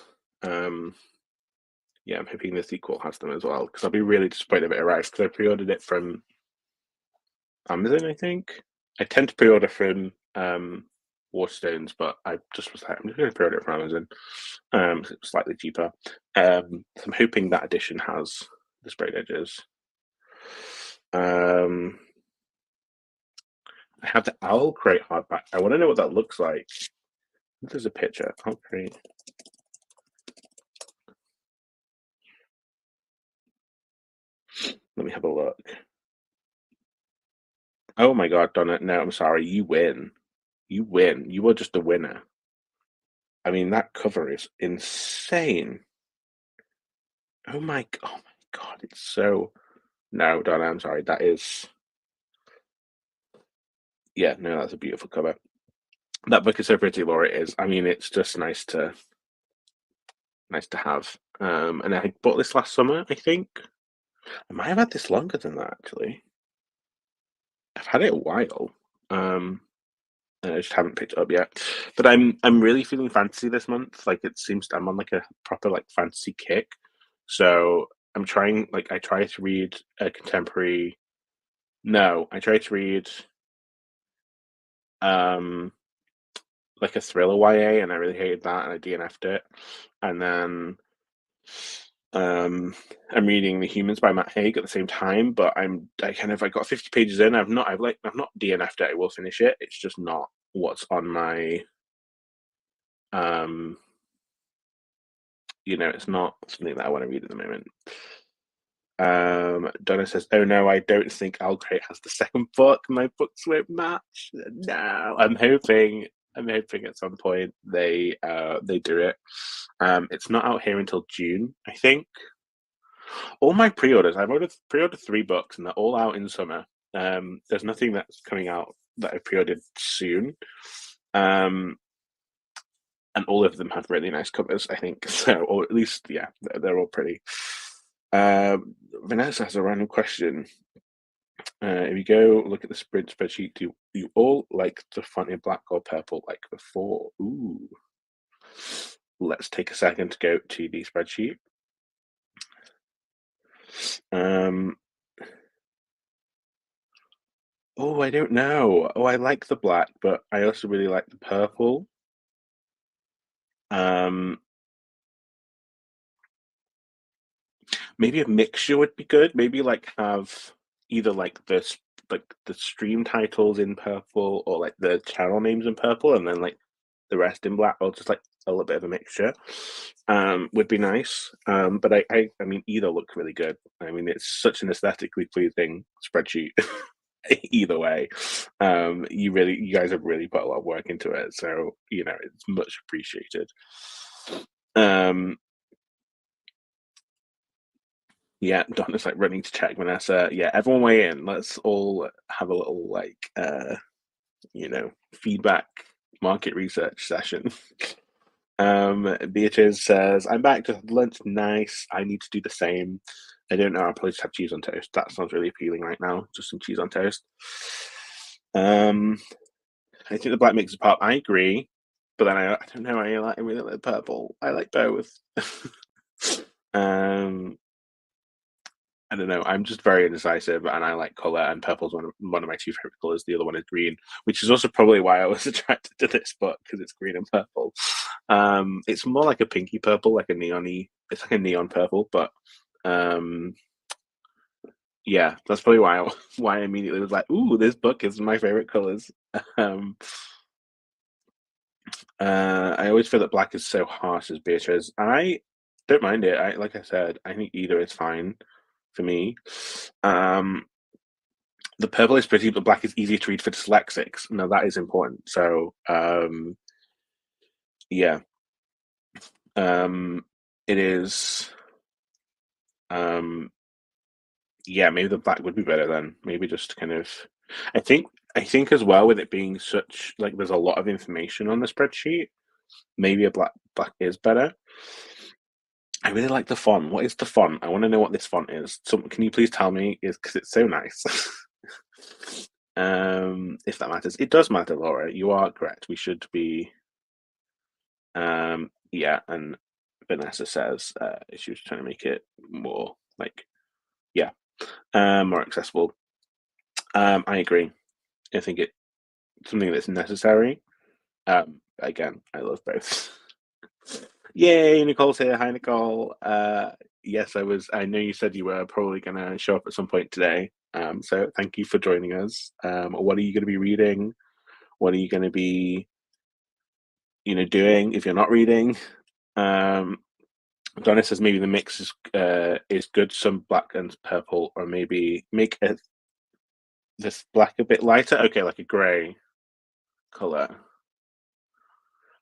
Yeah, I'm hoping the sequel has them as well, because I'll be really disappointed if it arrives, because I pre-ordered it from Amazon, I think. I tend to pre-order from Waterstones, but I just was like, I'm just going to pre-order it from Amazon. It's slightly cheaper. So I'm hoping that edition has the sprayed edges. I have the Owl Crate hardback. I want to know what that looks like. There's a picture. Owl Crate. Let me have a look. Oh my god, Donna. No, I'm sorry. You win. You win. You are just a winner. I mean, that cover is insane. Oh my god, it's so. No, Donna, I'm sorry. That is. Yeah, no, that's a beautiful cover. That book is so pretty, Laura. It is. I mean, it's just nice to have. And I bought this last summer, I think. I might have had this longer than that, actually. I've had it a while. Um, and I just haven't picked it up yet. But I'm really feeling fantasy this month. Like it seems I'm on like a proper like fantasy kick. So I'm trying like I try to read a contemporary. No, I try to read um like a thriller YA, and I really hated that, and I DNF'd it. And then um I'm reading The Humans by Matt Haig at the same time, but I got 50 pages in. I've not DNF'd it. I will finish it. It's just not what's on my um it's not something that I want to read at the moment. Donna says, "Oh no, I don't think Algrate has the second book. My books won't match." No, I'm hoping at some point they do it. It's not out here until June, I think. All my pre-orders, I've pre-ordered 3 books, and they're all out in summer. There's nothing that's coming out that I pre-ordered soon. And all of them have really nice covers, I think. So, or at least, yeah, they're all pretty. Vanessa has a random question. If you go look at the sprint spreadsheet, do you all like the font in black or purple like before? Ooh. Let's take a second to go to the spreadsheet. Oh, I don't know. Oh, I like the black, but I also really like the purple. Um, Maybe a mixture would be good. Maybe like have either like the stream titles in purple, or like the channel names in purple, and then like the rest in black, or just like a little bit of a mixture. Would be nice. But I mean, either look really good. I mean, it's such an aesthetically pleasing spreadsheet. Either way, you guys have really put a lot of work into it, so it's much appreciated. Um, Yeah, Donna's like running to check Vanessa. Yeah, everyone weigh in. Let's all have a little like feedback market research session. Beatrice says, I'm back to lunch. Nice. I need to do the same. I don't know, I'll probably just have cheese on toast. That sounds really appealing right now. Just some cheese on toast. I think the black makes it pop. I agree. But then I don't know, I really like purple. I like both. um I don't know. I'm just very indecisive, and I like color. And purple's one of my two favorite colors. The other one is green, which is also probably why I was attracted to this book, because it's green and purple. It's more like a pinky purple, like a neon-y. It's like a neon purple, but um, yeah, that's probably why I immediately was like, "Ooh, this book is my favorite colors." Um, I always feel that black is so harsh as Beatrice. I don't mind it. Like I said, I think either is fine for me. Um, the purple is pretty, but black is easier to read for dyslexics. Now that is important. So yeah, it is. Um, yeah, maybe the black would be better then. Maybe just kind of. I think. I think as well, with it being such like there's a lot of information on the spreadsheet. Maybe a black is better. I really like the font. What is the font? I want to know what this font is. So can you please tell me? Is because it's so nice. If that matters, it does matter, Laura. You are correct. We should be. Yeah, and Vanessa says she was trying to make it more like, yeah, more accessible. I agree. I think it's something that's necessary. Again, I love both. Yay, Nicole's here. Hi, Nicole. Yes, I was. I know you said you were probably going to show up at some point today. So thank you for joining us. What are you going to be reading? What are you going to be, doing if you're not reading? Um, Donna says maybe the mix is good, some black and purple, or maybe make this black a bit lighter. Okay, like a grey color.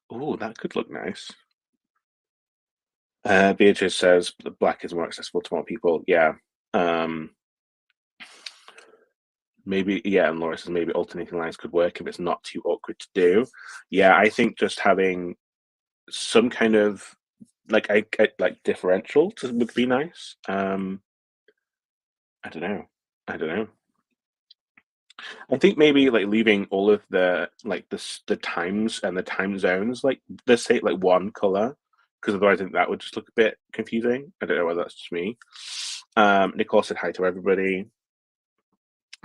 Oh, that could look nice. Beatrice says the black is more accessible to more people. Yeah. Um, Maybe, yeah, and Laura says maybe alternating lines could work if it's not too awkward to do. Yeah, I think just having some kind of like differential would be nice. I don't know. I don't know. I think maybe like leaving all of the times and the time zones like let's say like one color because otherwise I think that would just look a bit confusing. I don't know whether that's just me. Nicole said hi to everybody.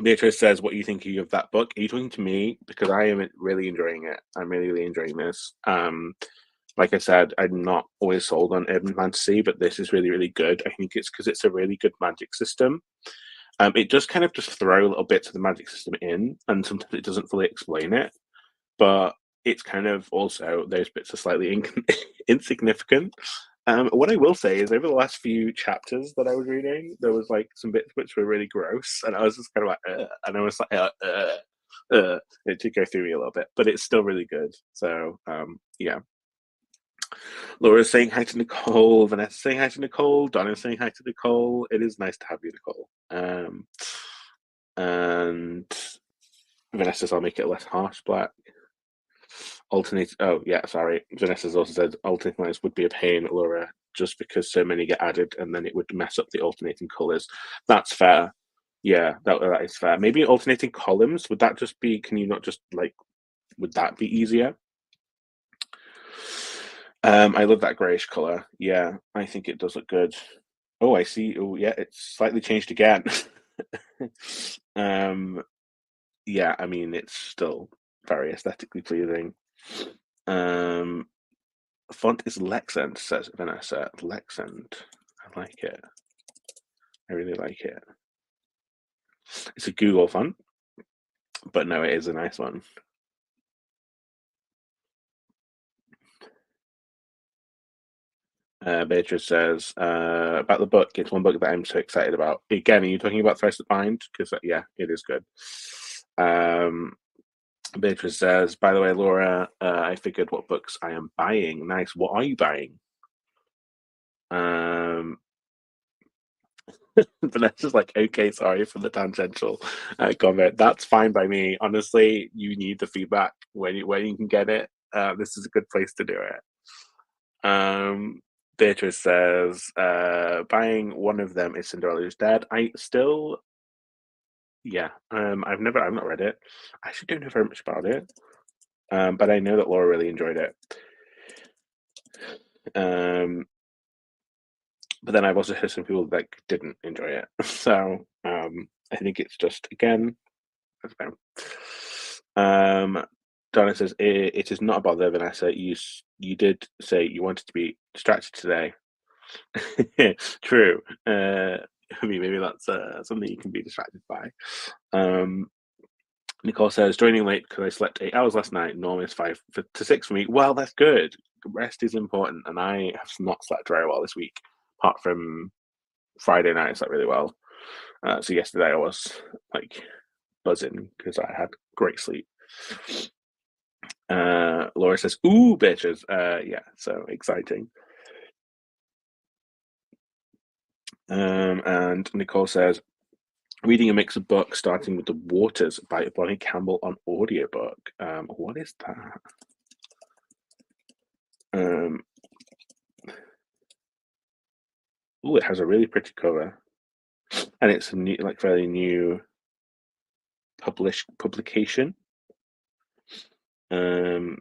Beatrice says, "What are you thinking of that book?" Are you talking to me? Because I am really enjoying it. I'm really, really enjoying this. Like I said, I'm not always sold on urban fantasy, but this is really, really good. I think it's because it's a really good magic system. It does kind of just throw little bits of the magic system in, and sometimes it doesn't fully explain it. But it's kind of also those bits are slightly insignificant. What I will say is, over the last few chapters that I was reading, there was like some bits which were really gross, and I was just kind of like, and I was like, it did go through me a little bit, but it's still really good. So, yeah. Laura's saying hi to Nicole. Vanessa's saying hi to Nicole. Donna's saying hi to Nicole. It is nice to have you, Nicole. And Vanessa's, I'll make it less harsh black. Alternate. Oh, yeah, sorry. Vanessa's also said alternating lines would be a pain, Laura, just because so many get added and then it would mess up the alternating colours. That's fair. Yeah, that is fair. Maybe alternating columns, would that just be, can you not just like, would that be easier? I love that greyish colour. Yeah, I think it does look good. Oh, I see. Oh, yeah, it's slightly changed again. um, yeah, I mean, it's still very aesthetically pleasing. Font is Lexend, says Vanessa. Lexend. I like it. I really like it. It's a Google font, but no, it is a nice one. Beatrice says about the book. It's one book that I'm so excited about. Again, are you talking about Thrice the Bind? Because yeah, it is good. Beatrice says, by the way, Laura, I figured what books I am buying. Nice. What are you buying? Vanessa's like, okay, sorry for the tangential comment. That's fine by me. Honestly, you need the feedback when you can get it. This is a good place to do it. Beatrice says, buying one of them is Cinderella's Dead. I still, yeah. I've not read it. I actually don't know very much about it. But I know that Laura really enjoyed it. But then I've also heard some people that didn't enjoy it. So I think it's just again, I don't know. Donna says it is not about the Vanessa. You did say you wanted to be distracted today. True. I mean, maybe that's something you can be distracted by. Nicole says joining late because I slept 8 hours last night. Norm is 5 to 6 for me. Well, that's good. Rest is important, and I have not slept very well this week, apart from Friday night. I slept really well. So yesterday I was like buzzing because I had great sleep. Laura says, "Ooh, bitches!" Yeah, so exciting. And Nicole says, reading a mix of books, starting with The Waters by Bonnie Campbell on audiobook. What is that? Oh, it has a really pretty cover, and it's a new, like fairly new publication. Um,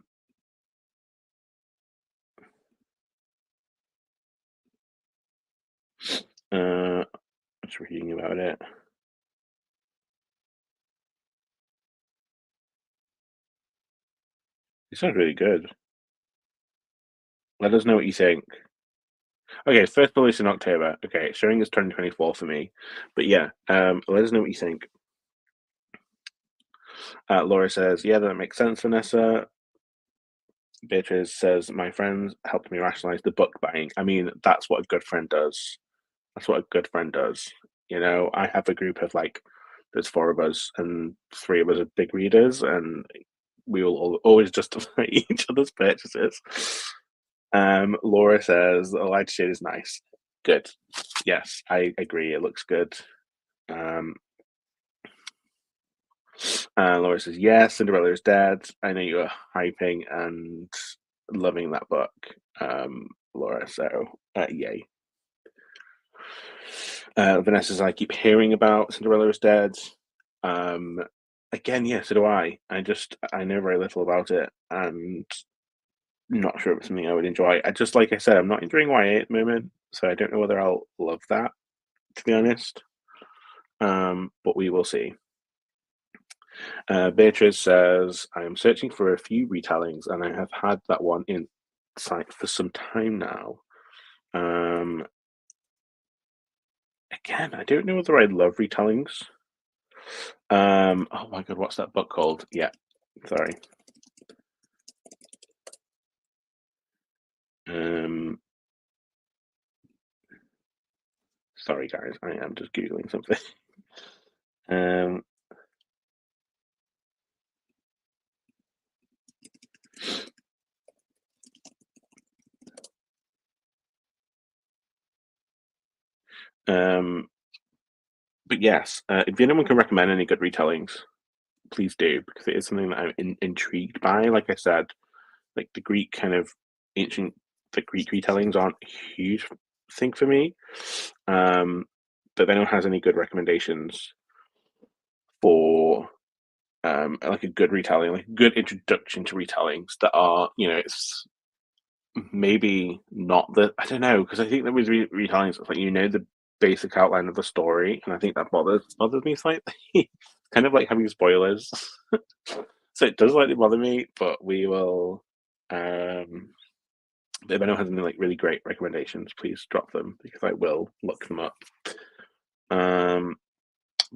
I'm just reading about it. It sounds really good. Let us know what you think. Okay, first release in October. Okay, showing is 2024 for me. But yeah, let us know what you think. Laura says, yeah, that makes sense, Vanessa. Beatrice says, my friends helped me rationalize the book buying. I mean, that's what a good friend does. That's what a good friend does. You know, I have a group of like, there's four of us, and three of us are big readers, and we will always justify each other's purchases. Laura says, the light shade is nice. Good. Yes, I agree. It looks good. Um, Laura says, yes, Cinderella is dead. I know you are hyping and loving that book, Laura. So, yay. Vanessa says, I keep hearing about Cinderella is dead. Um, Again, yeah, so do I. I know very little about it, and not sure if it's something I would enjoy. Like I said, I'm not enjoying YA at the moment, so I don't know whether I'll love that, to be honest. But we will see. Beatrice says, I am searching for a few retellings, and I have had that one in sight for some time now. Again, I don't know whether I love retellings. Oh my god, what's that book called? Yeah, sorry. Sorry guys, I am just googling something. um, um, but yes, if anyone can recommend any good retellings, please do, because it is something that I'm intrigued by. Like I said, like the Greek kind of ancient, the Greek retellings aren't a huge thing for me. But if anyone has any good recommendations for like a good retelling, like a good introduction to retellings that are, you know, it's maybe not the, I don't know, because I think that with retellings, it's like you know the basic outline of the story, and I think that bothers me slightly. Kind of like having spoilers, so it does slightly bother me. But we will. If anyone has any like really great recommendations, please drop them because I will look them up. Um,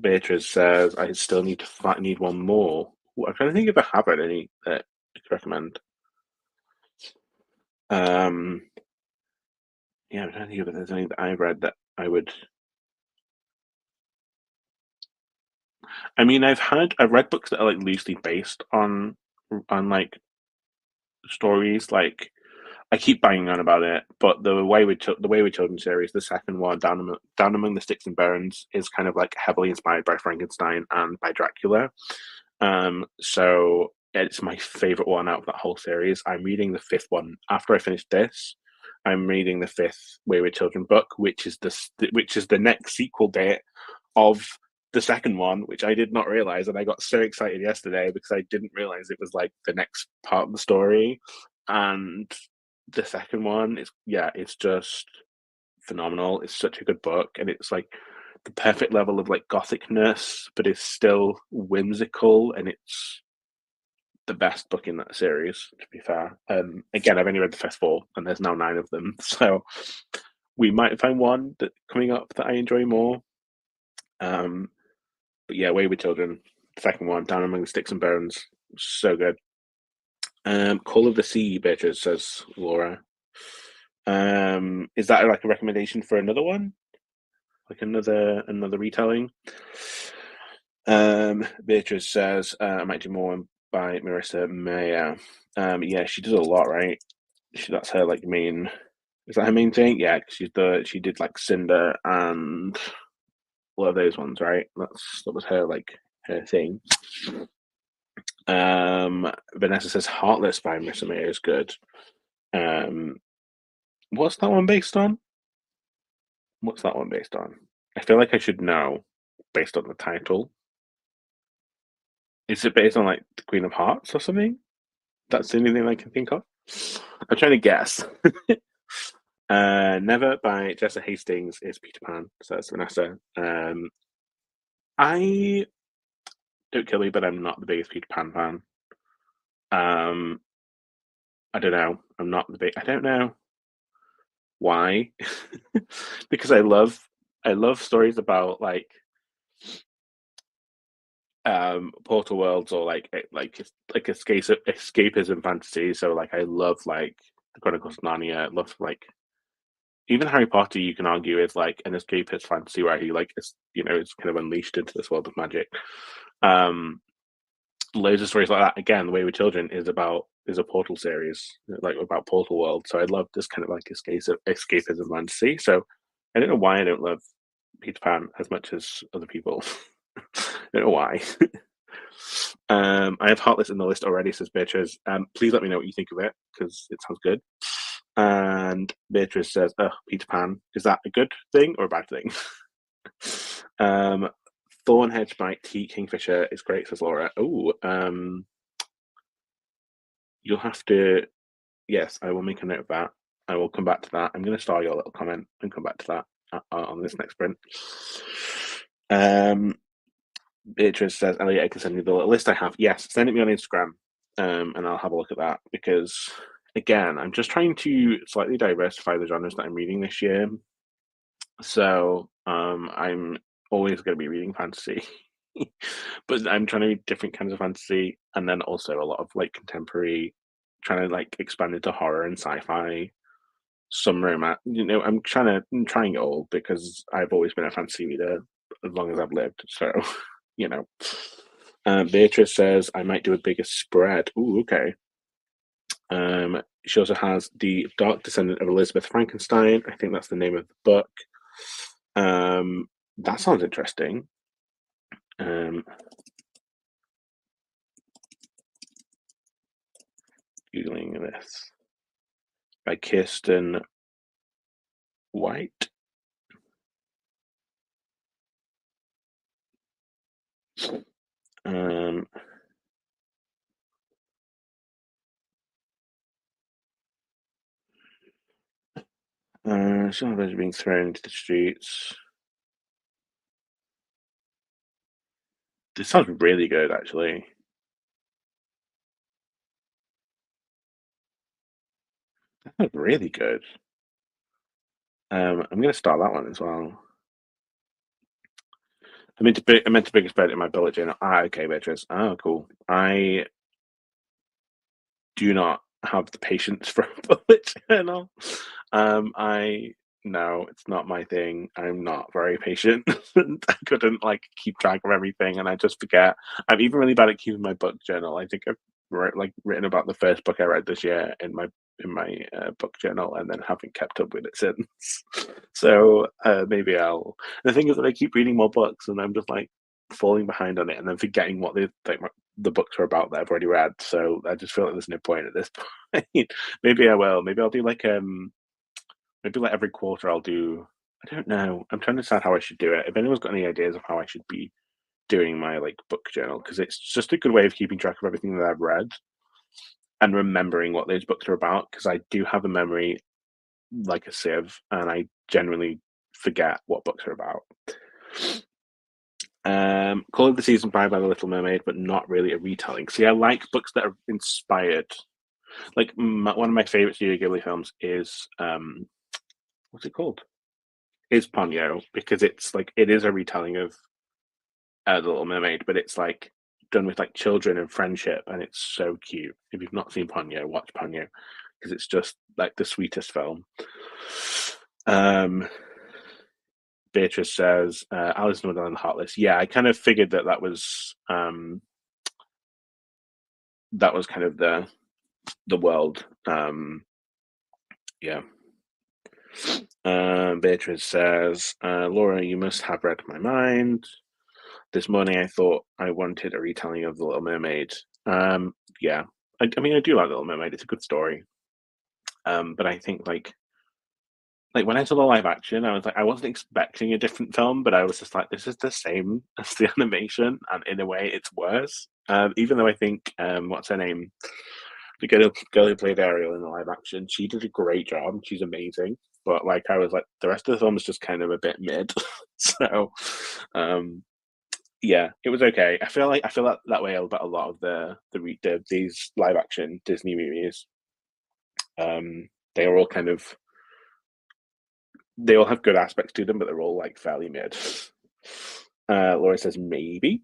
Beatrice says I still need one more. I'm trying to think if I have read any that I could recommend. Um, yeah, I'm trying to think if there's any that I've read that I would. I mean, I've read books that are like loosely based on like stories. Like I keep banging on about it, but the Way with Children series, the second one, Down Among the Sticks and Bones, is kind of like heavily inspired by Frankenstein and by Dracula. So it's my favorite one out of that whole series. I'm reading the fifth one after I finish this. I'm reading the fifth Way with Children book, which is the next sequel date of the second one, which I did not realize, and I got so excited yesterday because I didn't realize it was like the next part of the story. And the second one is, yeah, it's just phenomenal. It's such a good book, and it's like the perfect level of like gothicness, but it's still whimsical, and it's the best book in that series. To be fair, again, I've only read the first four, and there's now 9 of them, so we might find one that coming up that I enjoy more. But yeah, Way with Children, second one, Down Among the Sticks and Bones, so good. Call of the Sea, bitches, says Laura. Is that like a recommendation for another one? Like another retelling? Beatrice says, I might do more by Marissa Mayer. Yeah, she does a lot, right? That's her like main. Is that her main thing? Yeah, she did like Cinder and all of those ones, right? That was her like her thing. Vanessa says Heartless by Marissa Mayer is good. Um, what's that one based on? What's that one based on? I feel like I should know based on the title. Is it based on like the Queen of Hearts or something? That's the only thing I can think of. I'm trying to guess. Never by Jessa Hastings is Peter Pan. So that's Vanessa. I don't kill me, but I'm not the biggest Peter Pan fan. Um, I don't know. I'm not the big. I don't know why, because I love stories about like portal worlds or like escapism fantasy. So like I love like the Chronicles of Narnia. I love like even Harry Potter. You can argue is like an escapist fantasy where he like is is kind of unleashed into this world of magic. Um, Loads of stories like that. Again, The Way with Children is a Portal series, like about Portal World. So I love this kind of like escapism fantasy. So I don't know why I don't love Peter Pan as much as other people. I don't know why. I have Heartless in the list already, says Beatrice. Please let me know what you think of it because it sounds good. And Beatrice says, "Oh, Peter Pan. Is that a good thing or a bad thing?" um, Thornhedge by T. Kingfisher is great, says Laura. Oh, you'll have to. Yes, I will make a note of that. I will come back to that. I'm going to star your little comment and come back to that on this next sprint. Beatrice says, Elliot, I can send you the little list I have. Yes, send it me on Instagram, and I'll have a look at that because, again, I'm just trying to slightly diversify the genres that I'm reading this year. So I'm always going to be reading fantasy, but I'm trying to read different kinds of fantasy, and then also a lot of like contemporary, trying to like expand into horror and sci-fi, some romance. I'm trying it all because I've always been a fantasy reader as long as I've lived. So, you know. Beatrice says I might do a bigger spread. Ooh, okay. She also has The Dark Descendant of Elizabeth Frankenstein. I think that's the name of the book. That sounds interesting. Googling this by Kirsten White. Some of us are being thrown into the streets. This sounds really good, actually. That sounds really good. I'm going to start that one as well. I meant to big spread in my bullet journal. Okay, Beatrice. Oh, cool. I do not have the patience for a bullet journal. I No, it's not my thing. I'm not very patient. I couldn't like keep track of everything, and I just forget. I'm even really bad at keeping my book journal. I think I've written about the first book I read this year in my book journal, and then haven't kept up with it since. So maybe I'll. The thing is that I keep reading more books, and I'm just like falling behind on it, and then forgetting what the books are about that I've already read. So I just feel like there's no point at this point. Maybe I will. Maybe I'll do maybe like every quarter I'll do. I don't know. I'm trying to decide how I should do it. If anyone's got any ideas of how I should be doing my like book journal, because it's just a good way of keeping track of everything that I've read and remembering what those books are about. Because I do have a memory like a sieve, and I generally forget what books are about. Call of the Season 5 by The Little Mermaid, but not really a retelling. See, I like books that are inspired. Like one of my favorite Studio Ghibli films is what's it called? Is Ponyo, because it's like it is a retelling of The Little Mermaid, but it's like done with like children and friendship, and it's so cute. If you've not seen Ponyo, watch Ponyo because it's just like the sweetest film. Beatrice says Alice in Wonderland Heartless. Yeah, I kind of figured that was kind of the world. Yeah. Beatrice says, Laura, you must have read my mind. This morning I thought I wanted a retelling of The Little Mermaid. Yeah. I mean, I do like Little Mermaid. It's a good story. But I think like when I saw the live action, I was like, I wasn't expecting a different film, but I was just like, this is the same as the animation, and in a way, it's worse. Even though I think, what's her name? The girl who played Ariel in the live action, she did a great job. She's amazing. but like I was like the rest of the film is just kind of a bit mid. So um yeah, it was okay. I feel that way about a lot of these live action Disney movies. They are all kind of they all have good aspects to them, but they're all like fairly mid. Laura says maybe.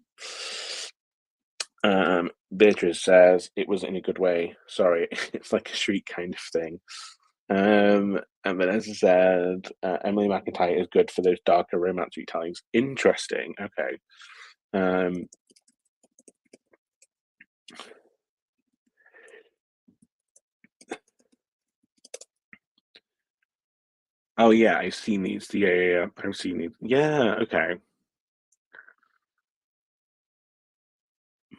Beatrice says it was in a good way. Sorry, it's like a street kind of thing. And Vanessa said Emily McIntyre is good for those darker romance retellings. Interesting. Okay. Um, oh yeah, I've seen these. Yeah. I've seen these. Yeah. Okay.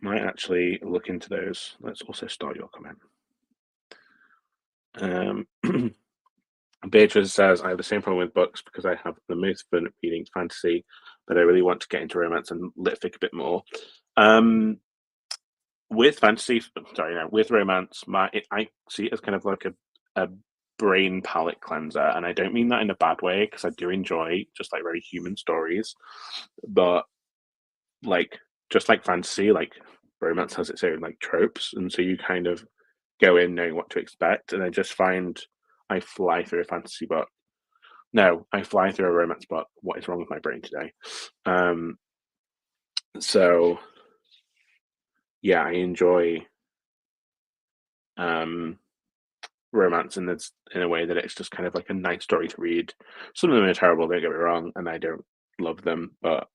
Might actually look into those. Let's also start your comment. Beatrice says, I have the same problem with books because I have the most fun reading fantasy, but I really want to get into romance and litfic a bit more. With fantasy, sorry, no, with romance, I see it as kind of like a brain palette cleanser, and I don't mean that in a bad way because I do enjoy just like very human stories, but like just like fantasy, like romance has its own like tropes, and so you kind of go in knowing what to expect, and I just find I fly through a fantasy book. No, I fly through a romance book. What is wrong with my brain today? So yeah, I enjoy um romance in a way that it's just kind of like a nice story to read. Some of them are terrible, don't get me wrong, and I don't love them, but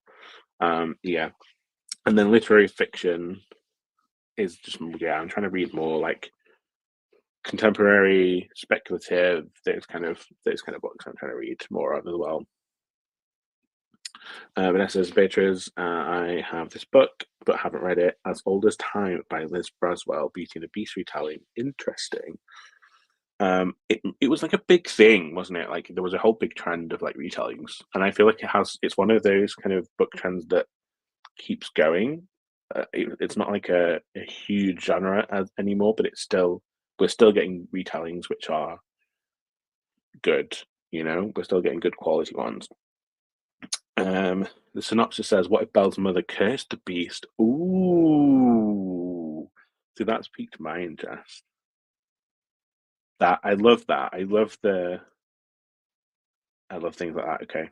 yeah. And then literary fiction is just yeah, I'm trying to read more like contemporary, speculative, those kind of books I'm trying to read more of as well. Vanessa's Beatriz, I have this book but haven't read it. As Old as Time by Liz Braswell, Beauty and the Beast retelling. Interesting. It was like a big thing, wasn't it? Like there was a whole big trend of like retellings, and I feel like it's one of those kind of book trends that keeps going. It's not like a huge genre anymore, but we're still getting retellings which are good. You know, we're still getting good quality ones. The synopsis says, "What if Belle's mother cursed the beast?" Ooh, so that's piqued my interest. That I love that. I love things like that. Okay.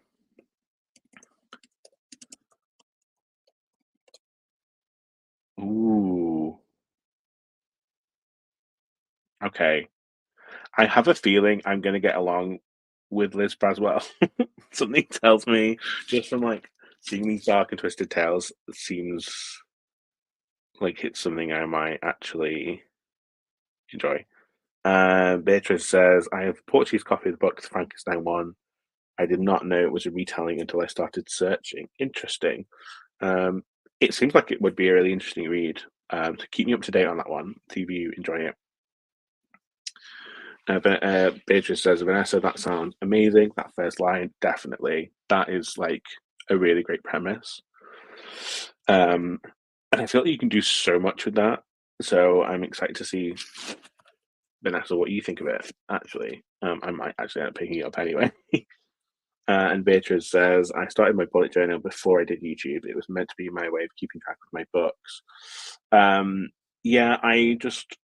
Ooh. Okay. I have a feeling I'm gonna get along with Liz Braswell. Something tells me, just from like seeing these dark and twisted tales, it seems like it's something I might actually enjoy. Beatrice says, I have a Portuguese copy of the book, the Frankenstein one. I did not know it was a retelling until I started searching. Interesting. Um, it seems like it would be a really interesting read. To keep me up to date on that one, see if you enjoy it. Beatrice says, Vanessa, that sounds amazing. That first line, definitely. That is like a really great premise. Um, and I feel like you can do so much with that. So I'm excited to see, Vanessa, what you think of it, actually. I might actually end up picking it up anyway. And Beatrice says, I started my bullet journal before I did YouTube. It was meant to be my way of keeping track of my books. Yeah, I just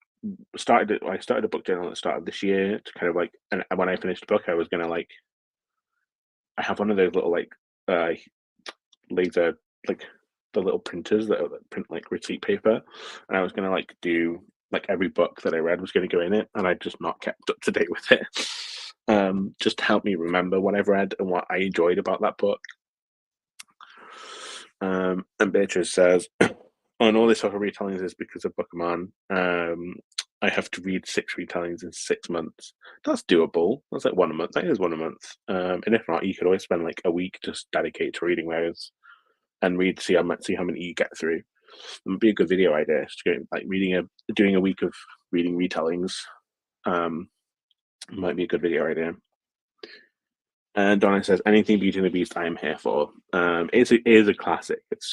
started it. I started a book journal at the start of this year to kind of like, and when I finished the book, I was gonna like, I have one of those little like uh laser like the little printers that print like receipt paper, and I was gonna like do like every book that I read was gonna go in it, and I just not kept up to date with it. Just to help me remember what I've read and what I enjoyed about that book. And Beatrice says, on all this sort of retellings is because of Pokemon. I have to read 6 retellings in 6 months. That's doable. That's like one a month. That is one a month. And if not, you could always spend like a week just dedicated to reading those and see how many you get through. It would be a good video idea. Just like doing a week of reading retellings. Might be a good video idea. And Donna says, anything Beauty and the Beast, I am here for. It is a classic. It's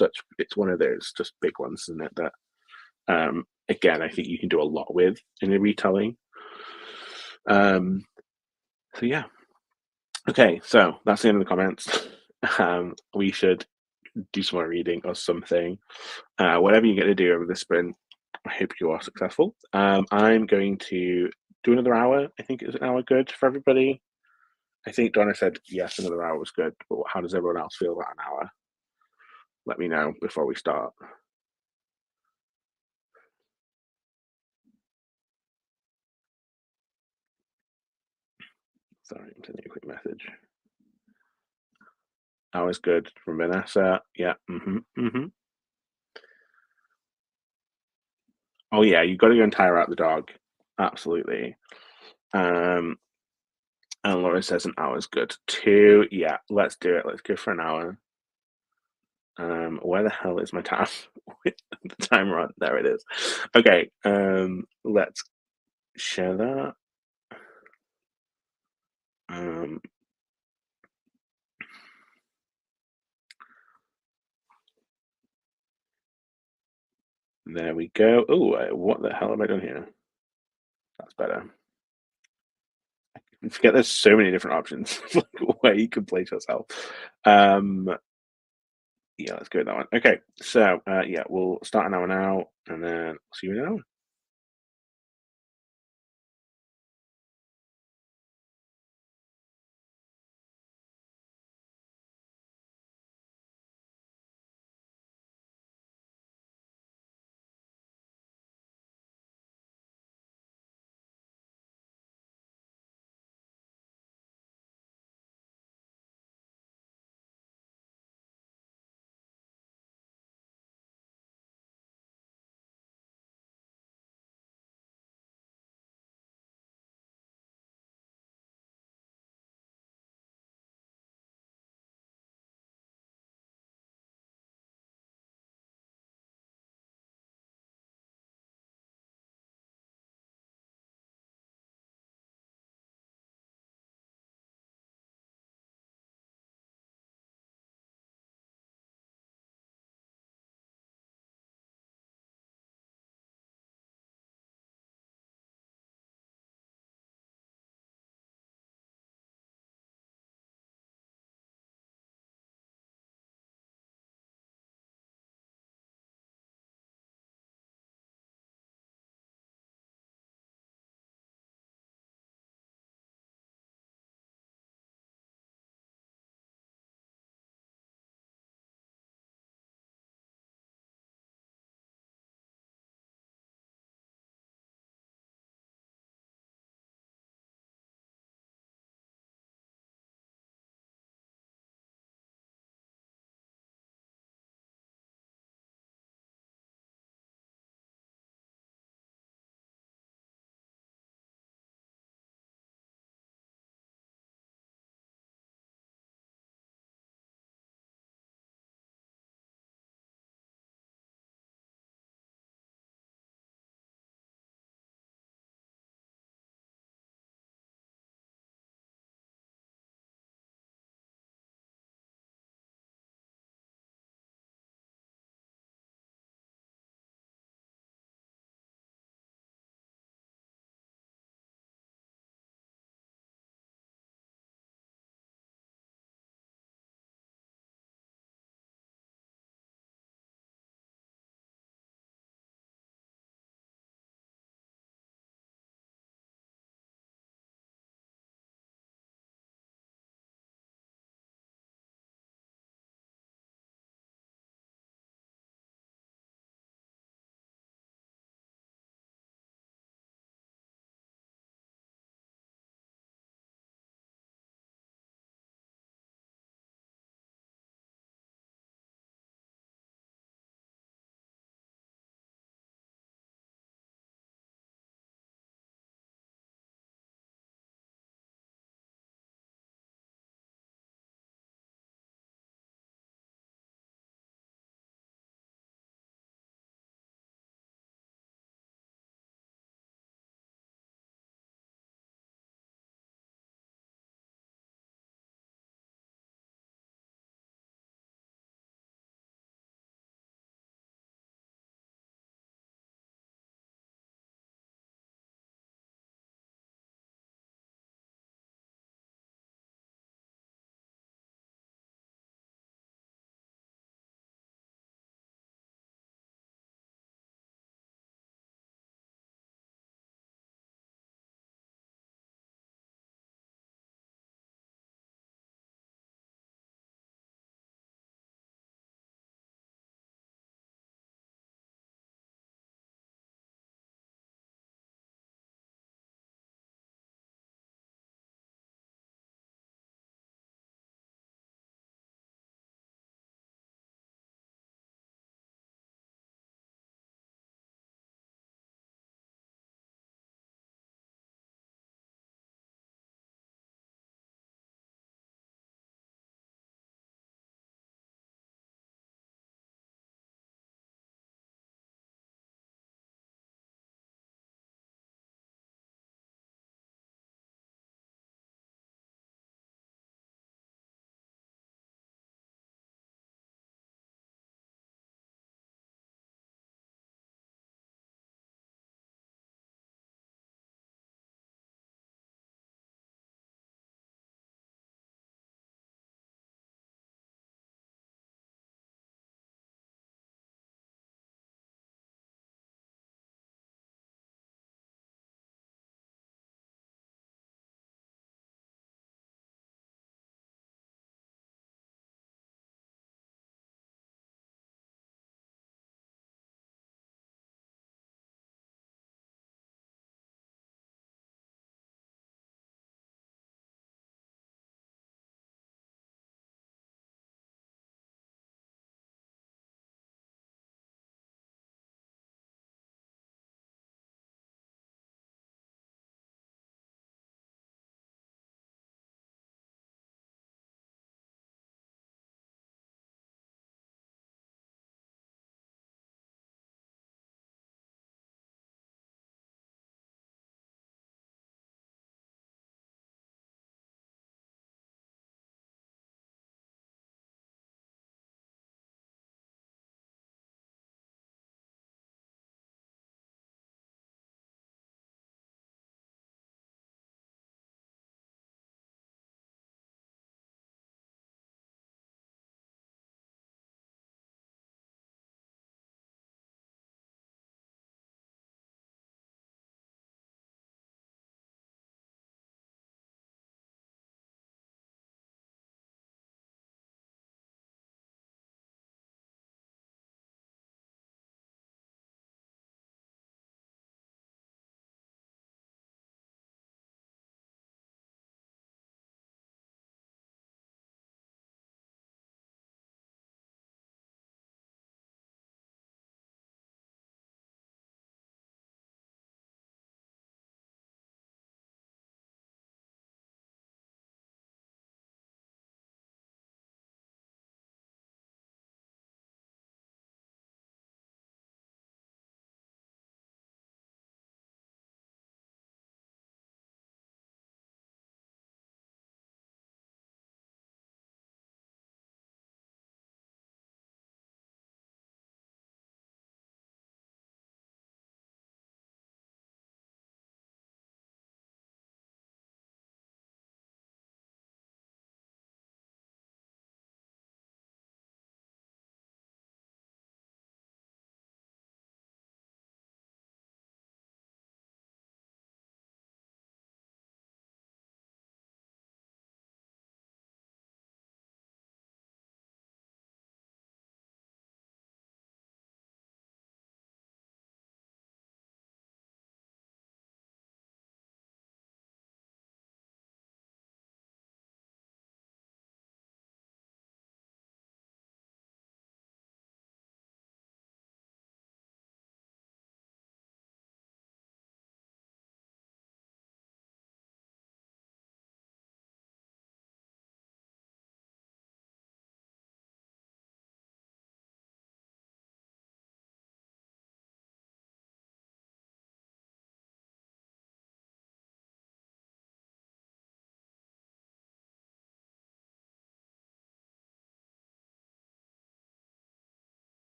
one of those just big ones, isn't it? That again, I think you can do a lot with in a retelling. So yeah, Okay, so that's the end of the comments. We should do some more reading or something. Whatever you get to do over the sprint, I hope you are successful. I'm going to do another hour. I think is an hour good for everybody. I think Donna said yes, another hour was good. But how does everyone else feel about an hour? Let me know before we start. Sorry, I'm sending you a quick message. Hour's good from Vanessa. Yeah. Oh yeah, you got to go and tire out the dog. Absolutely. Um, and Laura says an hour's good too. Yeah, let's do it. Let's go for an hour. Where the hell is my time? The timer on. There it is. Okay. Let's share that. Um, there we go. Oh, what the hell have I done here? That's better. I forget there's so many different options where you can place yourself. Um, yeah, let's go with that one. Okay, so yeah, we'll start an hour now, and then see you in an hour.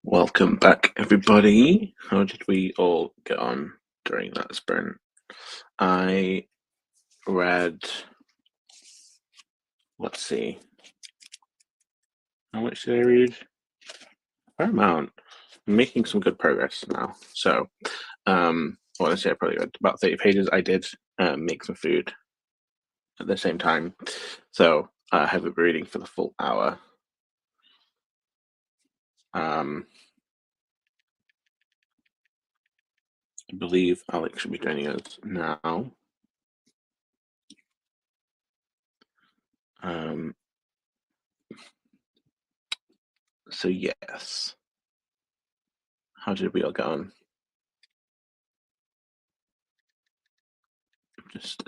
Welcome back, everybody. How did we all get on during that sprint? I read, let's see, how much did I read? A fair amount. I'm making some good progress now. So, I want to say I probably read about 30 pages. I did make some food at the same time. So, I have been reading for the full hour. I believe Alex should be joining us now. So yes. How did we all get on? Just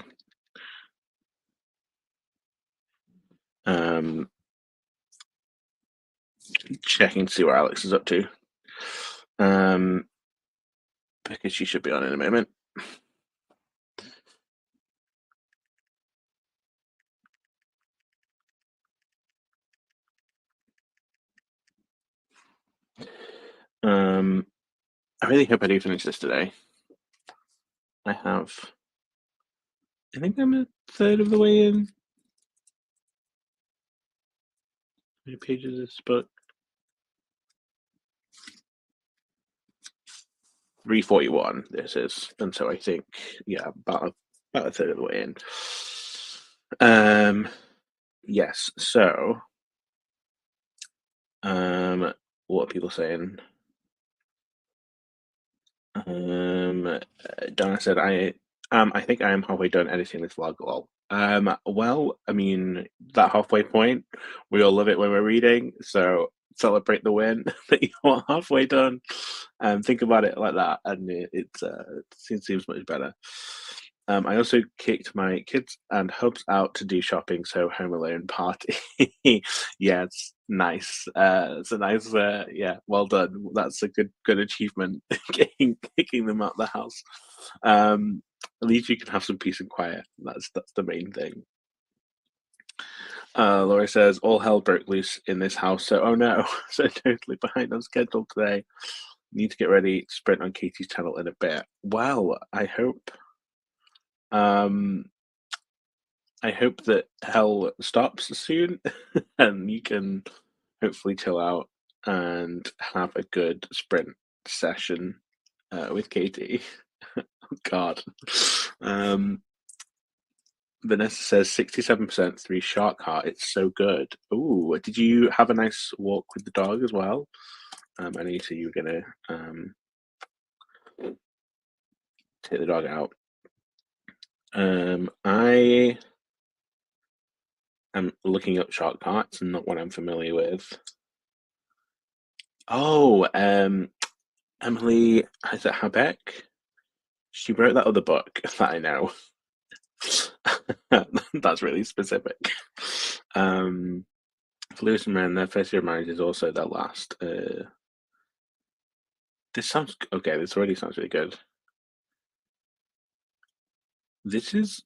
checking to see where Alex is up to. Because she should be on in a moment. I really hope I do finish this today. I think I'm a third of the way in. How many pages is this book? 341 this is, and so I think, yeah, about a third of the way in. Yes, so what are people saying? Donna said, I think I am halfway done editing this vlog. Lol. Well, I mean, that halfway point, we all love it when we're reading, so celebrate the win that you're halfway done. Think about it like that, and it seems much better. I also kicked my kids and hubs out to do shopping, so home alone party. Yeah, it's nice. It's a nice, yeah, well done. That's a good achievement, kicking them out of the house. At least you can have some peace and quiet. That's the main thing. Laura says, all hell broke loose in this house, so oh no, so totally behind on schedule today. Need to get ready to sprint on Katie's channel in a bit. Well, um, I hope that hell stops soon and you can hopefully chill out and have a good sprint session with Katie. Oh, God. Vanessa says 67% through Shark Heart. It's so good. Ooh, did you have a nice walk with the dog as well? I know you said you were going to take the dog out. I am looking up Shark Heart. It's not what I'm familiar with. Oh, Emily, is it Habeck? She wrote that other book that I know. That's really specific. For Lewis and Ren, their first year of marriage is also their last. This sounds okay. This already sounds really good. This is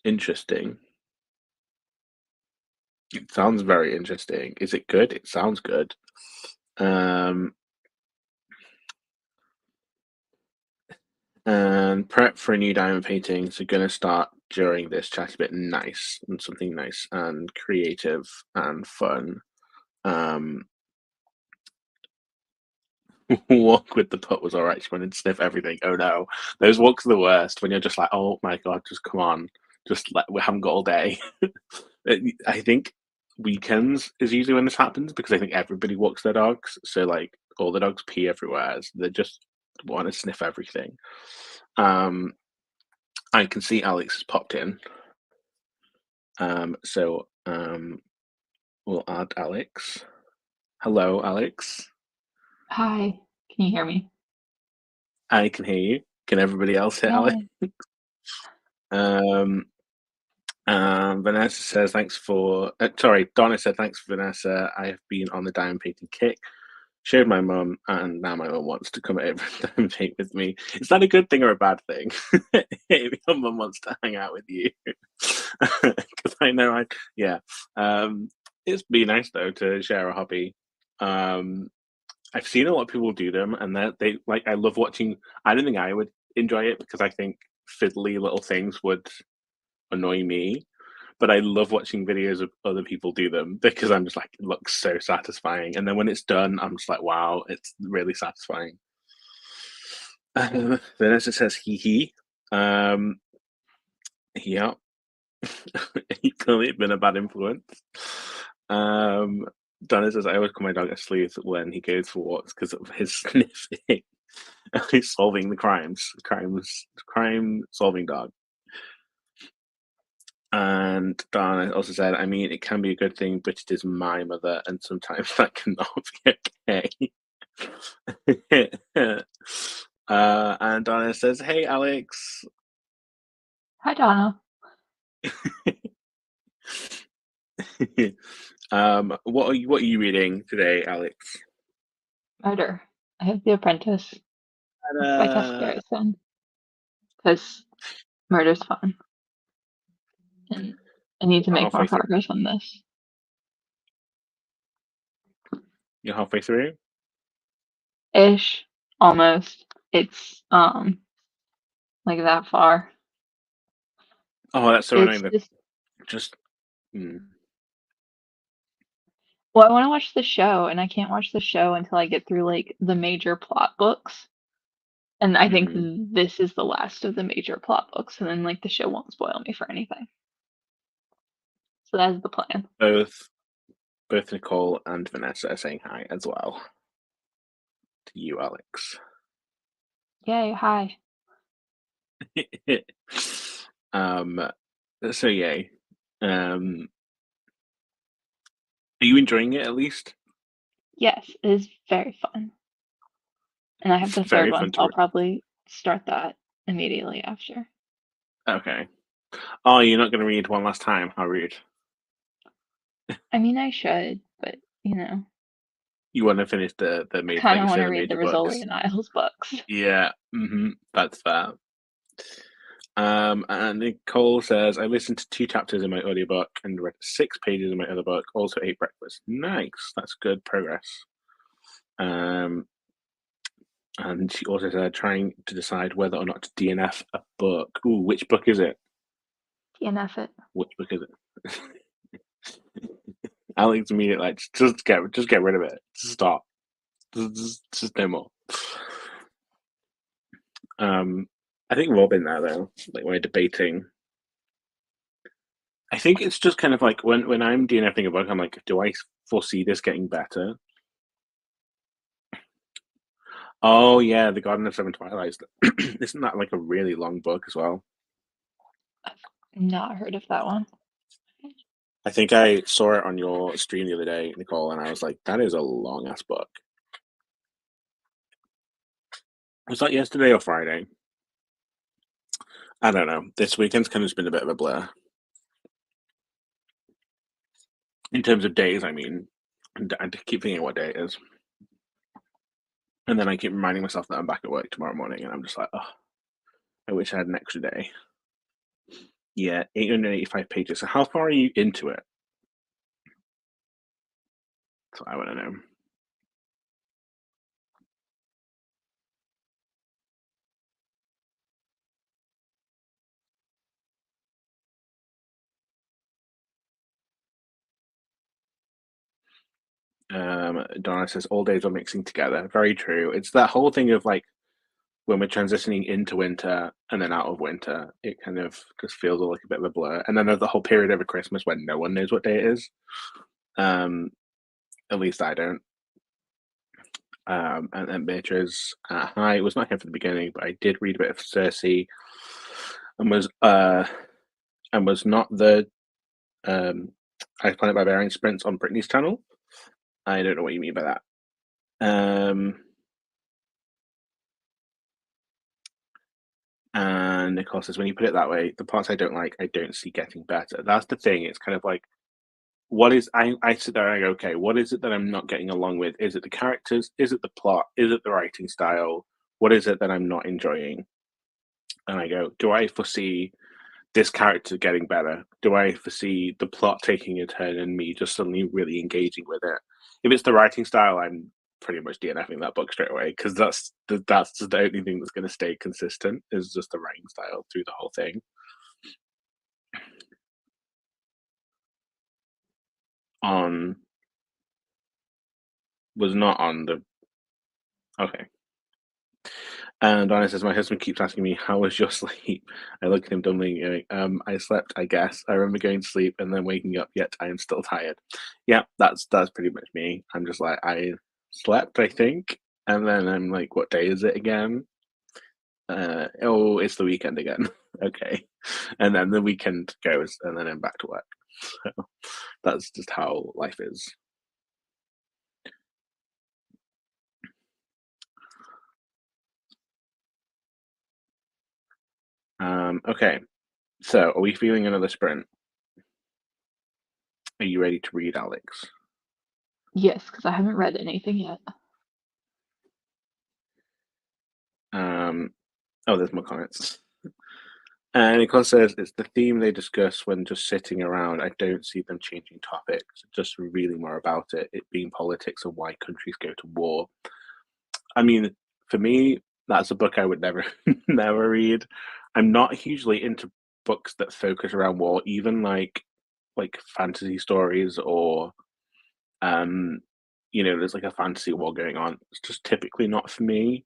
interesting. It sounds very interesting. Is it good? It sounds good. And prep for a new diamond painting. So gonna start during this chat a bit nice and something nice and creative and fun. Walk with the putt was all right. She wanted to sniff everything. Oh no, those walks are the worst when you're just like, oh my god, just come on, we haven't got all day. I think weekends is usually when this happens because I think everybody walks their dogs, so like all the dogs pee everywhere. So they just want to sniff everything. I can see Alex has popped in. So we'll add Alex. Hello, Alex. Hi, can you hear me? I can hear you. Can everybody else hear Alex? Yay. Vanessa says thanks for. Sorry, Donna said thanks for Vanessa. I have been on the diamond painting kick. Showed my mum, and now my mum wants to come over and diamond paint with me. Is that a good thing or a bad thing? If your mum wants to hang out with you, because I know yeah. It's be nice though to share a hobby. I've seen a lot of people do them, and they like. I love watching. I don't think I would enjoy it because I think fiddly little things would annoy me. But I love watching videos of other people do them because I'm just like, it looks so satisfying. And then when it's done, I'm just like, wow, it's really satisfying. Then as it says, he. Um, yeah, he's clearly been a bad influence. Um, Donna says, I always call my dog a sleuth when he goes for walks because of his sniffing. He's solving the crime solving dog. And Donna also said, I mean, it can be a good thing, but it is my mother, and sometimes that cannot be okay. And Donna says, hey, Alex. Hi, Donna. What are you reading today, Alex? Murder. I have The Apprentice by Tessa Garrison because murder's fun, and I need to make more Halfway through. progress on this. You're halfway through? Ish, almost. It's like that far. Oh, that's so It's annoying. just Just well, I want to watch the show, and I can't watch the show until I get through like the major plot books. And I think mhm. this is the last of the major plot books, and then like the show won't spoil me for anything. So that's the plan. Both Nicole and Vanessa are saying hi as well to you, Alex. Yay, hi. um, so yay. Are you enjoying it at least? Yes, it is very fun. And I have It's the third very one, fun so to I'll read. probably start that immediately after. Okay. Oh, you're not going to read one last time? How rude. I mean, I should, but you know, You want to finish I kind like of you want say, to the read the major Rizzoli books. and Isles books. Yeah, that's fair. And Nicole says, I listened to 2 chapters in my audiobook and read 6 pages in my other book, also ate breakfast. Nice, that's good progress. Um, and she also said, trying to decide whether or not to DNF a book. Ooh, which book is it? DNF it. Which book is it? Alex immediately like, just get rid of it. Just stop. Just no more. I think Robin there though, like we're debating. I think it's just kind of like when I'm DNFing a book, I'm like, do I foresee this getting better? Oh yeah, the Garden of Seven Twilights. Isn't that like a really long book as well? I've not heard of that one. I think I saw it on your stream the other day, Nicole, and I was like, that is a long ass book. Was that yesterday or Friday? I don't know. This weekend's kind of just been a bit of a blur. In terms of days, I mean, I keep thinking what day it is. And then I keep reminding myself that I'm back at work tomorrow morning, and I'm just like, oh, I wish I had an extra day. Yeah, 885 pages. So how far are you into it? So I want to know. Donna says all days are mixing together. Very true. It's that whole thing of like when we're transitioning into winter and then out of winter, it kind of just feels like a bit of a blur. And then there's the whole period over Christmas when no one knows what day it is. Um, at least I don't. And then Beatrice, hi. Was not here for the beginning, but I did read a bit of Cersei, and was not the I Planet Barbarian sprints on Brittany's channel. I don't know what you mean by that. And Nicole says, when you put it that way, the parts I don't like, I don't see getting better. That's the thing. It's kind of like, what is, I sit there and I go, okay, what is it that I'm not getting along with? Is it the characters? Is it the plot? Is it the writing style? What is it that I'm not enjoying? And I go, do I foresee this character getting better? Do I foresee the plot taking a turn and me just suddenly really engaging with it? If it's the writing style, I'm pretty much DNFing that book straight away because that's just the only thing that's going to stay consistent is just the writing style through the whole thing. Was not on the okay. And Donna says, my husband keeps asking me, how was your sleep? I look at him dumbly, going, I slept, I guess. I remember going to sleep and then waking up, yet I am still tired. Yeah, that's pretty much me. I'm just like, I slept, I think. And then I'm like, what day is it again? Oh, it's the weekend again. Okay. And then the weekend goes, and then I'm back to work. So that's just how life is. Okay. So are we feeling another sprint? Are you ready to read, Alex? Yes, because I haven't read anything yet. Oh, there's more comments. And Nicole says it's the theme they discuss when just sitting around. I don't see them changing topics, just revealing more about it, it being politics and why countries go to war. I mean, for me, that's a book I would never, never read. I'm not hugely into books that focus around war, even like fantasy stories or there's like a fantasy war going on. It's just typically not for me.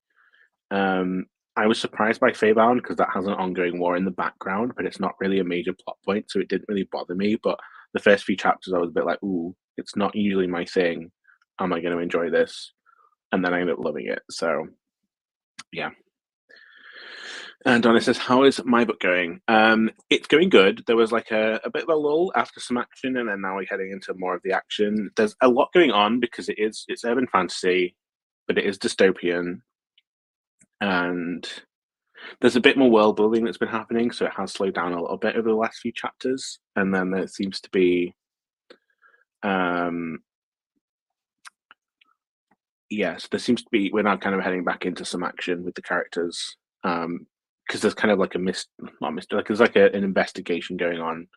Um, I was surprised by Feybound because that has an ongoing war in the background, but it's not really a major plot point, so it didn't really bother me. But the first few chapters, I was a bit like, "Ooh, it's not usually my thing. Am I going to enjoy this?" And then I ended up loving it. So, yeah. And Donna says, "How is my book going?" It's going good. There was like a bit of a lull after some action, and then now we're heading into more of the action. There's a lot going on because it's urban fantasy, but it is dystopian, and there's a bit more world building that's been happening, so it has slowed down a little bit over the last few chapters, and then there seems to be, yes, there seems to be. We're now kind of heading back into some action with the characters, because there's kind of like not mystery, like there's like an investigation going on,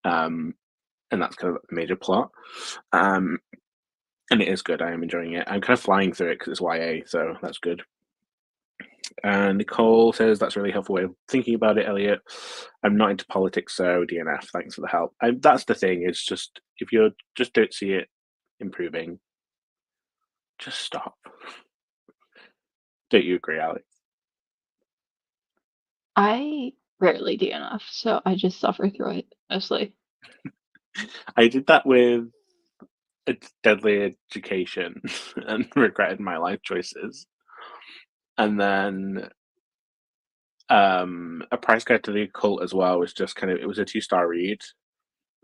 and that's kind of a major plot, and it is good. I am enjoying it. I'm kind of flying through it because it's YA, so that's good. And Nicole says that's a really helpful way of thinking about it, Elliot. I'm not into politics, so DNF. Thanks for the help. That's the thing. It's just if you just don't see it improving, just stop. Don't you agree, Alex? I rarely DNF, so I just suffer through it mostly. I did that with a Deadly Education and regretted my life choices, and then a price guide to the occult as well was just kind of it was a 2-star read.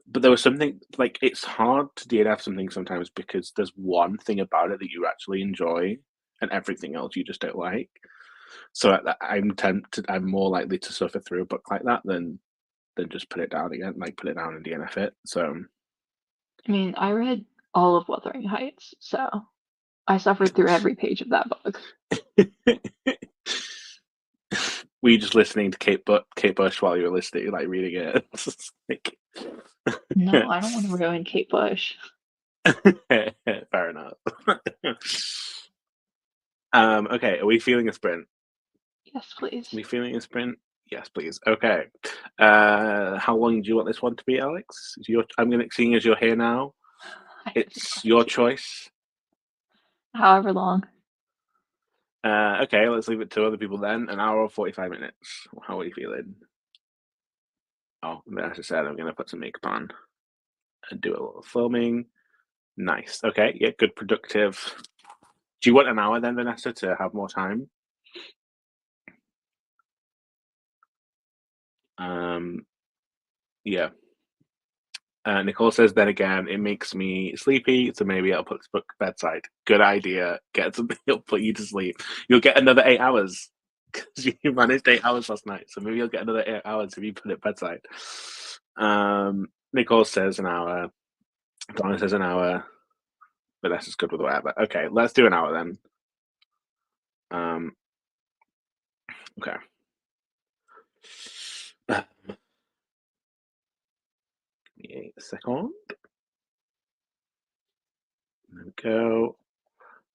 But there was something like it's hard to DNF something sometimes because there's one thing about it that you actually enjoy and everything else you just don't like. So I'm tempted. I'm more likely to suffer through a book like that than just put it down again, like put it down and DNF it. So I mean, I read all of Wuthering Heights, so I suffered through every page of that book. were you just listening to Kate Bush while you were listening, like reading it? Like... No, I don't want to ruin Kate Bush. Fair enough. Okay, are we feeling a sprint? Yes, please. Are we feeling a sprint? Yes, please. Okay. How long do you want this one to be, Alex? I'm gonna seeing as you're here now. I have It's no your idea. choice. However long. Okay, let's leave it to other people then. An hour or 45 minutes. How are you feeling? Oh, as I said, I'm gonna put some makeup on and do a little filming. Nice. Okay, yeah, good, productive. Do you want an hour then, Vanessa, to have more time? Yeah. Nicole says, then again, it makes me sleepy, so maybe I'll put this book bedside. Good idea. Get something that'll put you to sleep. You'll get another 8 hours because you managed 8 hours last night, so maybe you'll get another 8 hours if you put it bedside. Nicole says an hour. Donna says an hour. But that's just good with whatever. Okay, let's do an hour then. Okay. Give me a second. There we go.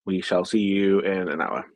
We shall see you in an hour.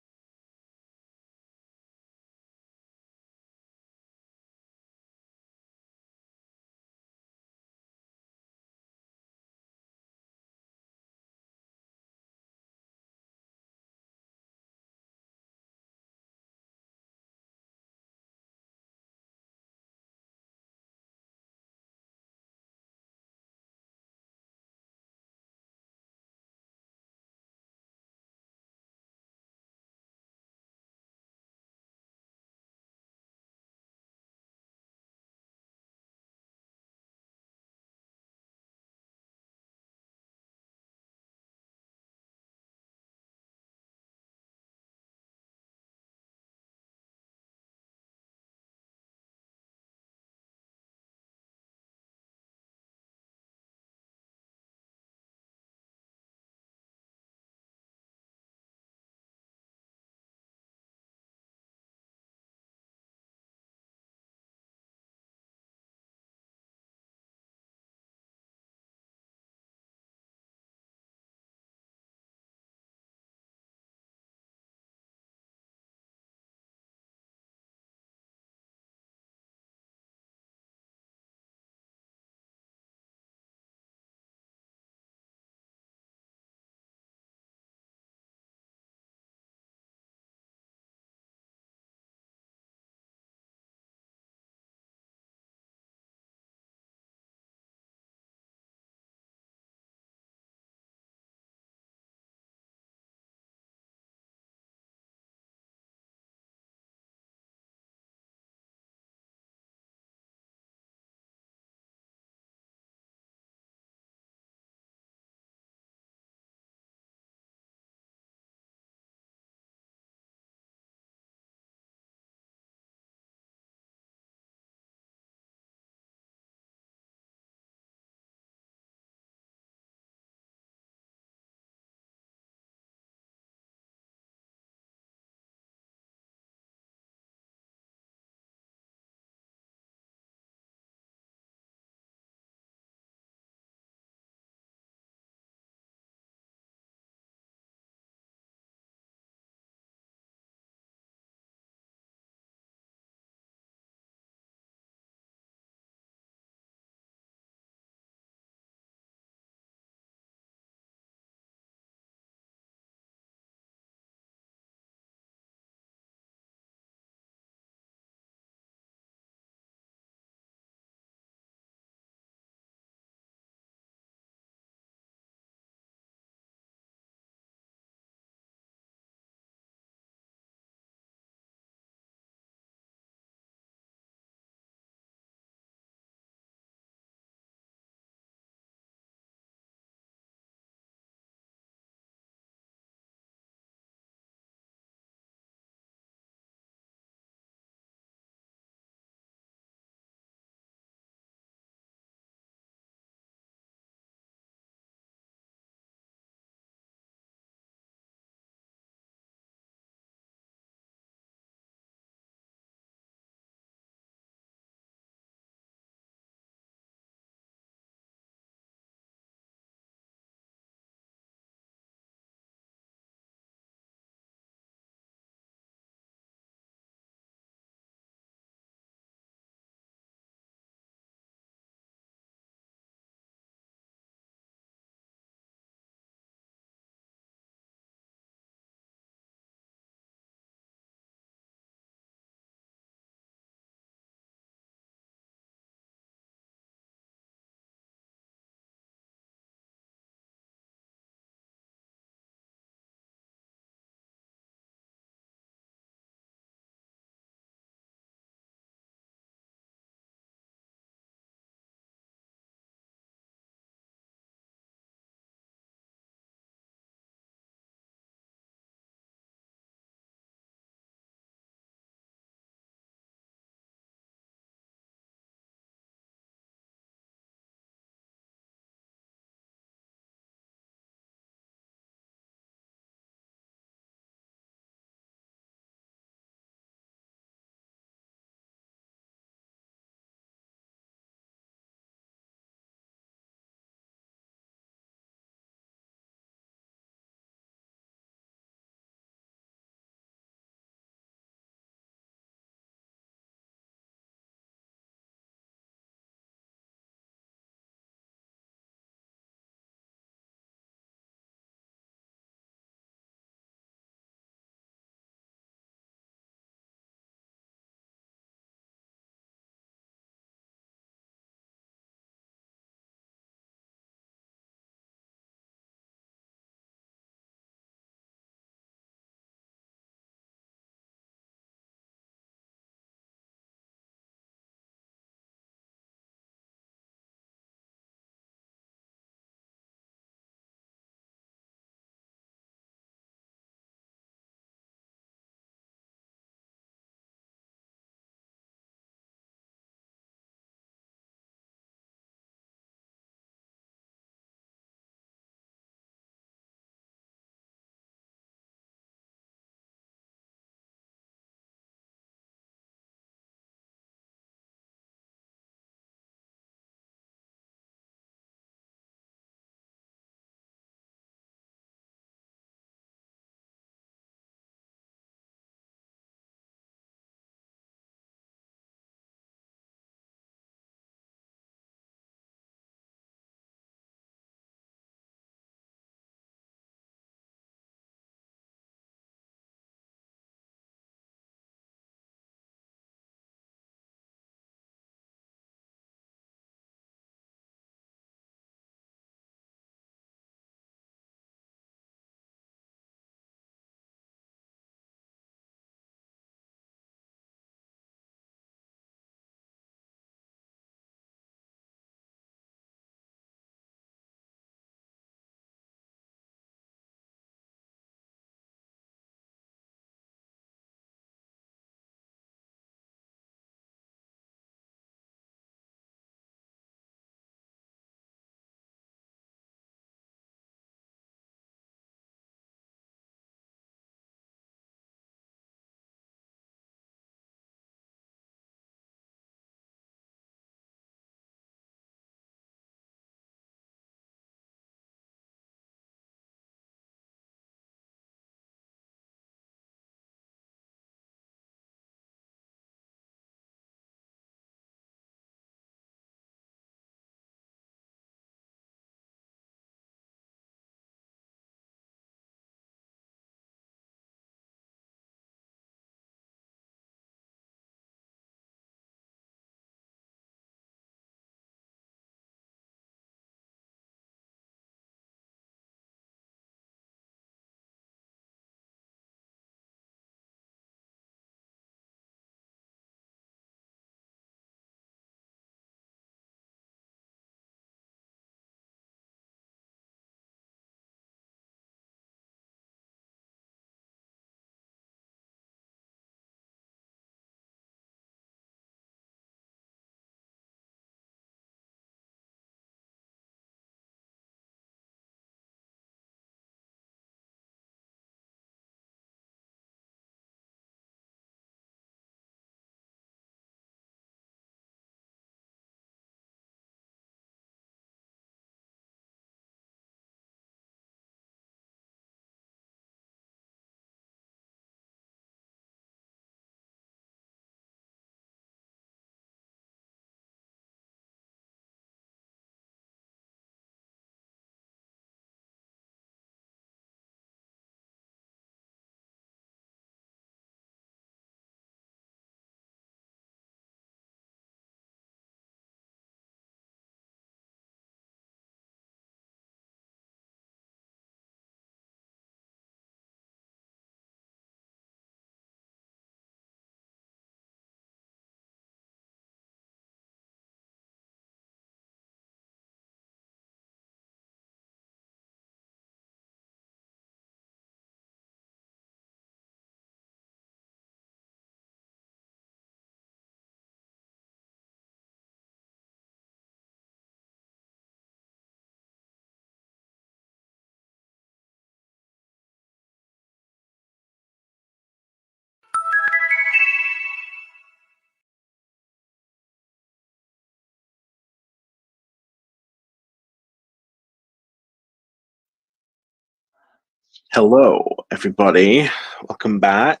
Hello, everybody. Welcome back.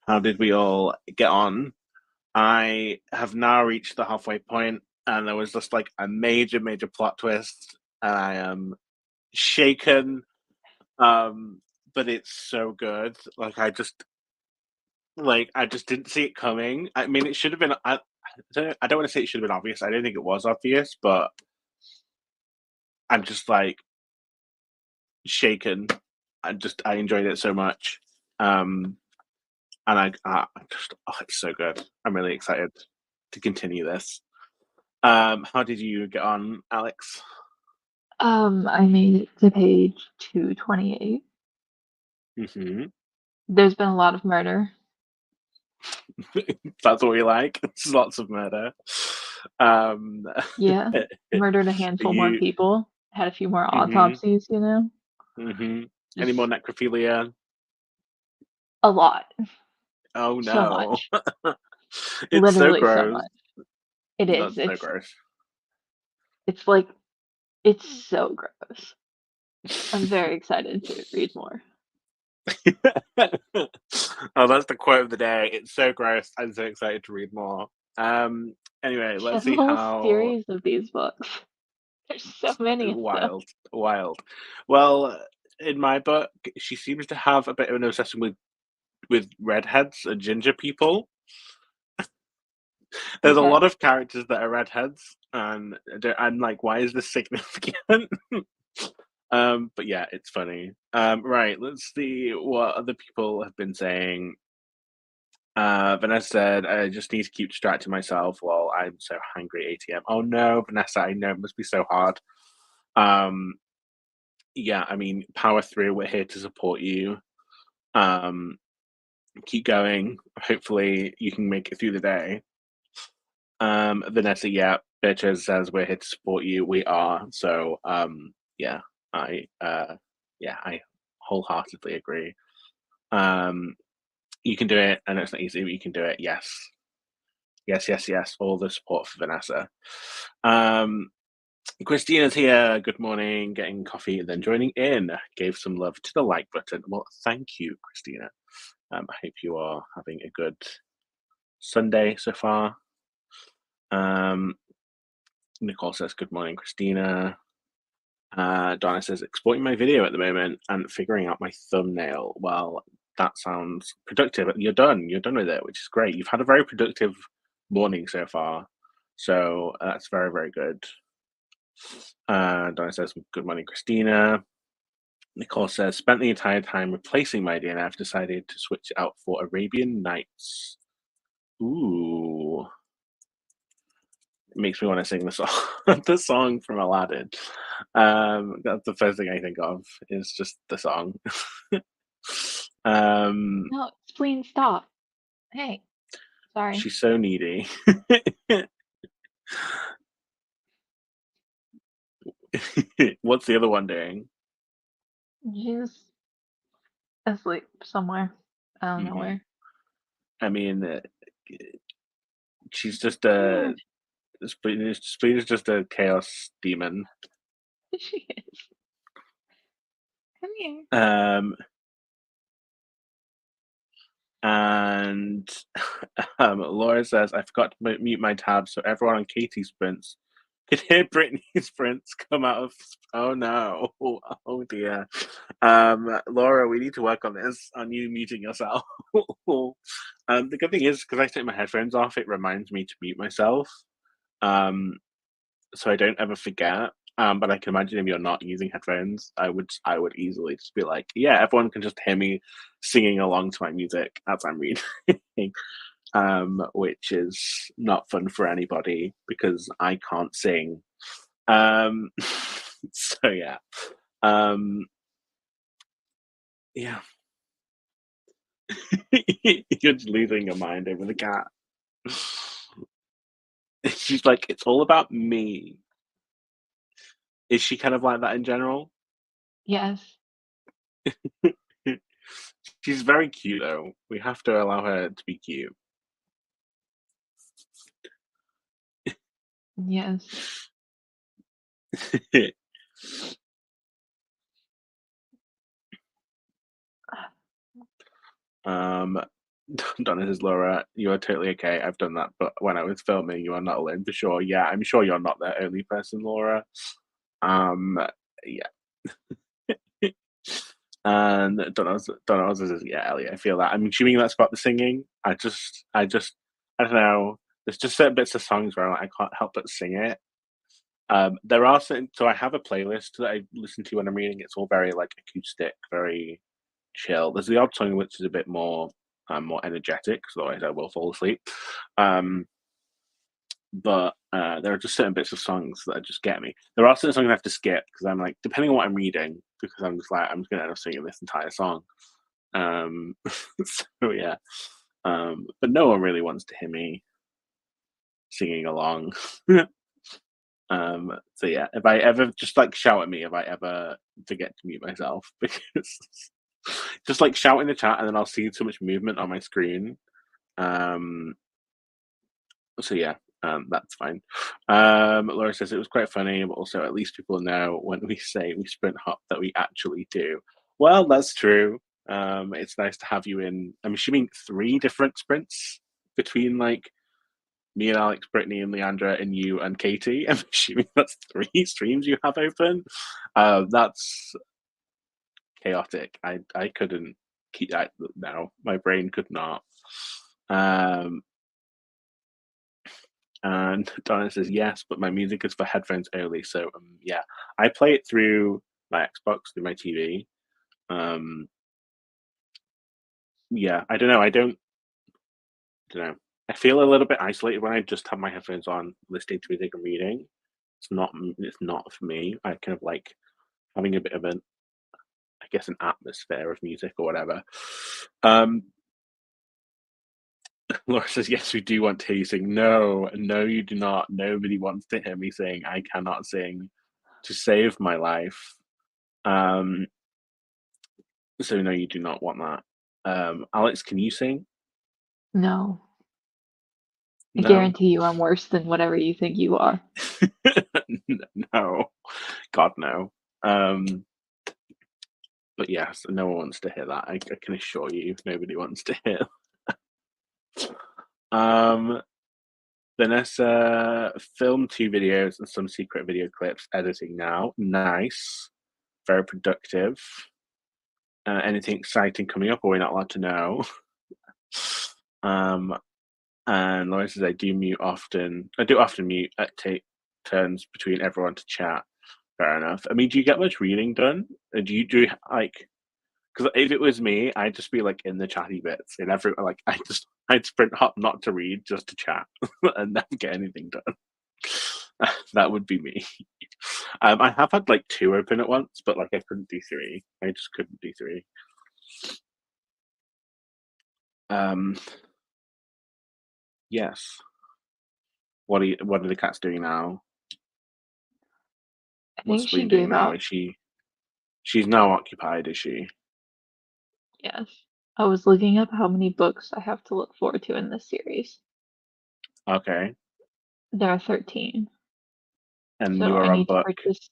How did we all get on? I have now reached the halfway point, and there was just like a major, major plot twist, and I am shaken. But it's so good. I just didn't see it coming. I mean, it should have been. I don't want to say it should have been obvious. I don't think it was obvious, but I'm just like shaken. I enjoyed it so much. Um, and it's so good. I'm really excited to continue this. How did you get on, Alex? I made it to page 228. Hmm. There's been a lot of murder. That's what we like. There's lots of murder. Um, Yeah, murdered a handful more you. people. Had a few more Hmm. autopsies, Hmm. Any more Just necrophilia? a lot. Oh So no, much. it's so Literally so gross. much. It is. That's so gross. It's like it's so gross. I'm very excited to read more. Oh, that's the quote of the day. It's so gross. I'm so excited to read more. Um, anyway, She let's has a see whole how series of these books. There's so many of them. wild, wild. Well, in my book, she seems to have a bit of an obsession with redheads and ginger people. There's a Okay. lot of characters that are redheads, and I'm like, why is this significant? But yeah, it's funny. Right, let's see what other people have been saying. Vanessa said, I just need to keep distracting myself while I'm so hungry ATM. Oh no, Vanessa, I know it must be so hard. Um, yeah, I mean, power through, we're here to support you. Um, keep going. Hopefully you can make it through the day. Vanessa, yeah, Bitches says we're here to support you. We are. So yeah, I I wholeheartedly agree. Um, you can do it. I know it's not easy, but you can do it. Yes. Yes, yes, yes. All the support for Vanessa. Um, Christina's here. Good morning. Getting coffee and then joining in. Gave some love to the like button. Well, thank you, Christina. I hope you are having a good Sunday so far. Um, Nicole says, Good morning, Christina. Donna says, Exporting my video at the moment and figuring out my thumbnail. Well, that sounds productive. You're done. You're done with it, which is great. You've had a very productive morning so far. So that's very, very good. Donna says, Good morning, Christina. Nicole says, Spent the entire time replacing my DNF, I've decided to switch it out for Arabian Nights. Ooh. It makes me want to sing the song, the song from Aladdin. That's the first thing I think of is just the song. um, No, spleen, stop. Hey, sorry. she's so needy. What's the other one doing? She's asleep somewhere. I don't know Hmm. where. I mean, she's just Come here. a Spleen is just a chaos demon. She is. Come here. Um, and Laura says, I forgot to mute my tab, so everyone on Katie's sprints could hear Brittany's sprints come out of. Oh no. Oh dear. Laura, we need to work on this, on you muting yourself. The good thing is, because I take my headphones off, it reminds me to mute myself. Um, so I don't ever forget. But I can imagine if you're not using headphones, I would easily just be like, yeah, everyone can just hear me singing along to my music as I'm reading, which is not fun for anybody because I can't sing. Um, so yeah, um, yeah, you're just losing your mind over the cat. She's like, it's all about me. Is she kind of like that in general? Yes. She's very cute though. We have to allow her to be cute. Yes. Donna says, Laura, you are totally okay. I've done that, but when I was filming, you are not alone for sure. Yeah, I'm sure you're not the only person, Laura. Um, yeah. And Donna says, yeah, Ellie, I feel that. I'm assuming that's about the singing. I don't know. There's just certain bits of songs where I can't help but sing it. There are certain, so I have a playlist that I listen to when I'm reading. It's all very like acoustic, very chill. There's the odd song which is a bit more energetic, so otherwise I will fall asleep. But there are just certain bits of songs that just get me. There are certain songs I have to skip because I'm like, depending on what I'm reading, because I'm just like, I'm just gonna end up singing this entire song. So yeah. But no one really wants to hear me singing along. So yeah, if I ever just like shout at me if I ever forget to mute myself because just like shout in the chat and then I'll see so much movement on my screen. So yeah, that's fine. Laura says it was quite funny, but also at least people know when we say we sprint hop that we actually do. Well, that's true. It's nice to have you in. I'm assuming 3 different sprints between like me and Alex, Brittany and Leandra, and you and Katie. I'm assuming that's 3 streams you have open. That's chaotic. I couldn't keep that. No, my brain could not. And Donna says yes, but my music is for headphones only. So yeah, I play it through my Xbox through my TV. Yeah, I don't know. I don't know. I feel a little bit isolated when I just have my headphones on, listening to music and reading. It's not for me. I kind of like having a bit of an, I guess, an atmosphere of music or whatever. Laura says, yes, we do want to hear you sing. No, no, you do not. Nobody wants to hear me sing. I cannot sing to save my life. So no, you do not want that. Alex, can you sing? No. I No. guarantee you I'm worse than whatever you think you are. No. God, no. But yes, no one wants to hear that. I can assure you, nobody wants to hear. Vanessa filmed 2 videos and some secret video clips, editing now. Nice. Very productive. Anything exciting coming up, or we're not allowed to know? And Lauren says, I do mute often. I do often mute at take turns between everyone to chat. Fair enough. I mean, do you get much reading done? Do you do like? Because if it was me, I'd just be like in the chatty bits, and every like I'd sprint hop not to read, just to chat, and never get anything done. That would be me. I have had like 2 open at once, but like I couldn't do 3. I just couldn't do 3. Yes. What are the cats doing now? I think What's she Spleen doing gave now? up. She's now occupied, is she? Yes. I was looking up how many books I have to look forward to in this series. Okay. There are 13. And So you I are on need to book. purchase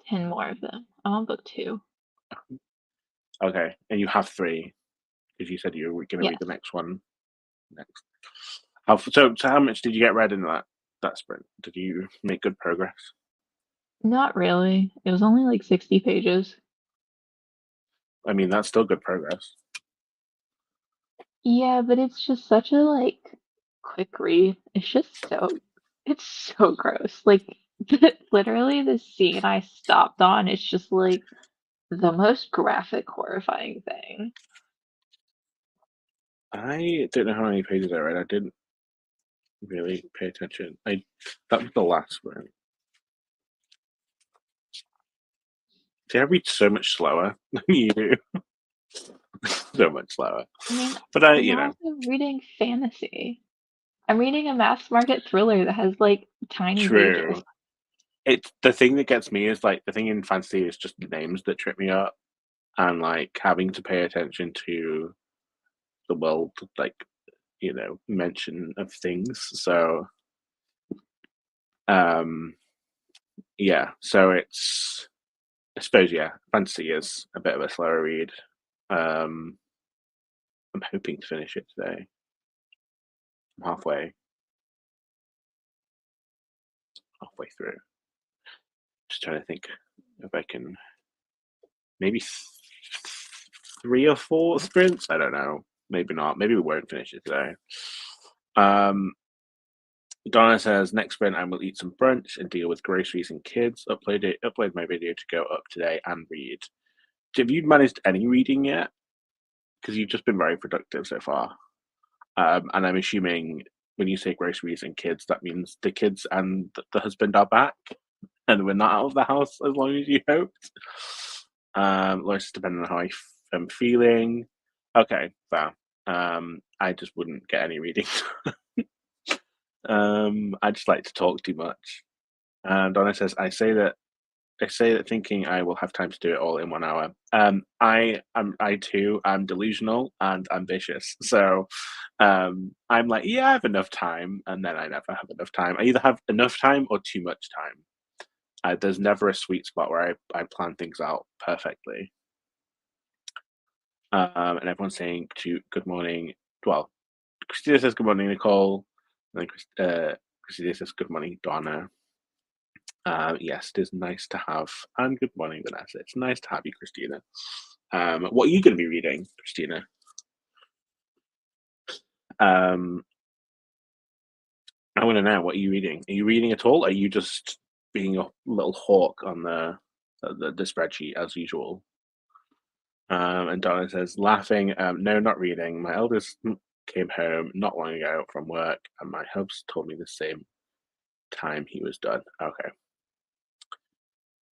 10 more of them. I'm on book 2. Okay. And you have 3 because you said you were going to read Yes. the next one next. So how much did you get read in that sprint? Did you make good progress? Not really. It was only like 60 pages. I mean, that's still good progress. Yeah, but it's just such a like quick read. It's so gross. Like literally the scene I stopped on is just like the most graphic, horrifying thing. I don't know how many pages I read. I didn't really pay attention. That was the last one. See, I read so much slower than you do. So much slower. I mean, But I'm also reading fantasy. I'm reading a mass market thriller that has like tiny pages. true. It's the thing that gets me is like the thing in fantasy is just the names that trip me up, and like having to pay attention to the world, like mention of things. So um yeah, so it's, I suppose, yeah, fantasy is a bit of a slower read. Um I'm hoping to finish it today. I'm halfway through. Just trying to think if I can maybe 3 or 4 sprints. I don't know. Maybe not. Maybe we won't finish it today. Donna says, next sprint I will eat some brunch and deal with groceries and kids. Upload my video to go up today and read. Have you managed any reading yet? Because you've just been very productive so far. And I'm assuming when you say groceries and kids, that means the kids and the husband are back and we're not out of the house as long as you hoped. It's depending on how I'm feeling. Okay, fair. I just wouldn't get any reading. I just like to talk too much. Donna says, I say that thinking I will have time to do it all in 1 hour. I too am delusional and ambitious. So I'm like, yeah, I have enough time, and then I never have enough time. I either have enough time or too much time. There's never a sweet spot where I plan things out perfectly. And everyone's saying good morning. Well, Christina says good morning, Nicole. And then Christina says good morning, Donna. Yes, it is nice to have. And good morning, Vanessa. It's nice to have you, Christina. What are you going to be reading, Christina? I want to know, what are you reading? Are you reading at all? Are you just being a little hawk on the spreadsheet as usual? And Donna says, laughing, no, not reading. My eldest came home not long ago from work, and my hubs told me the same time he was done. Okay.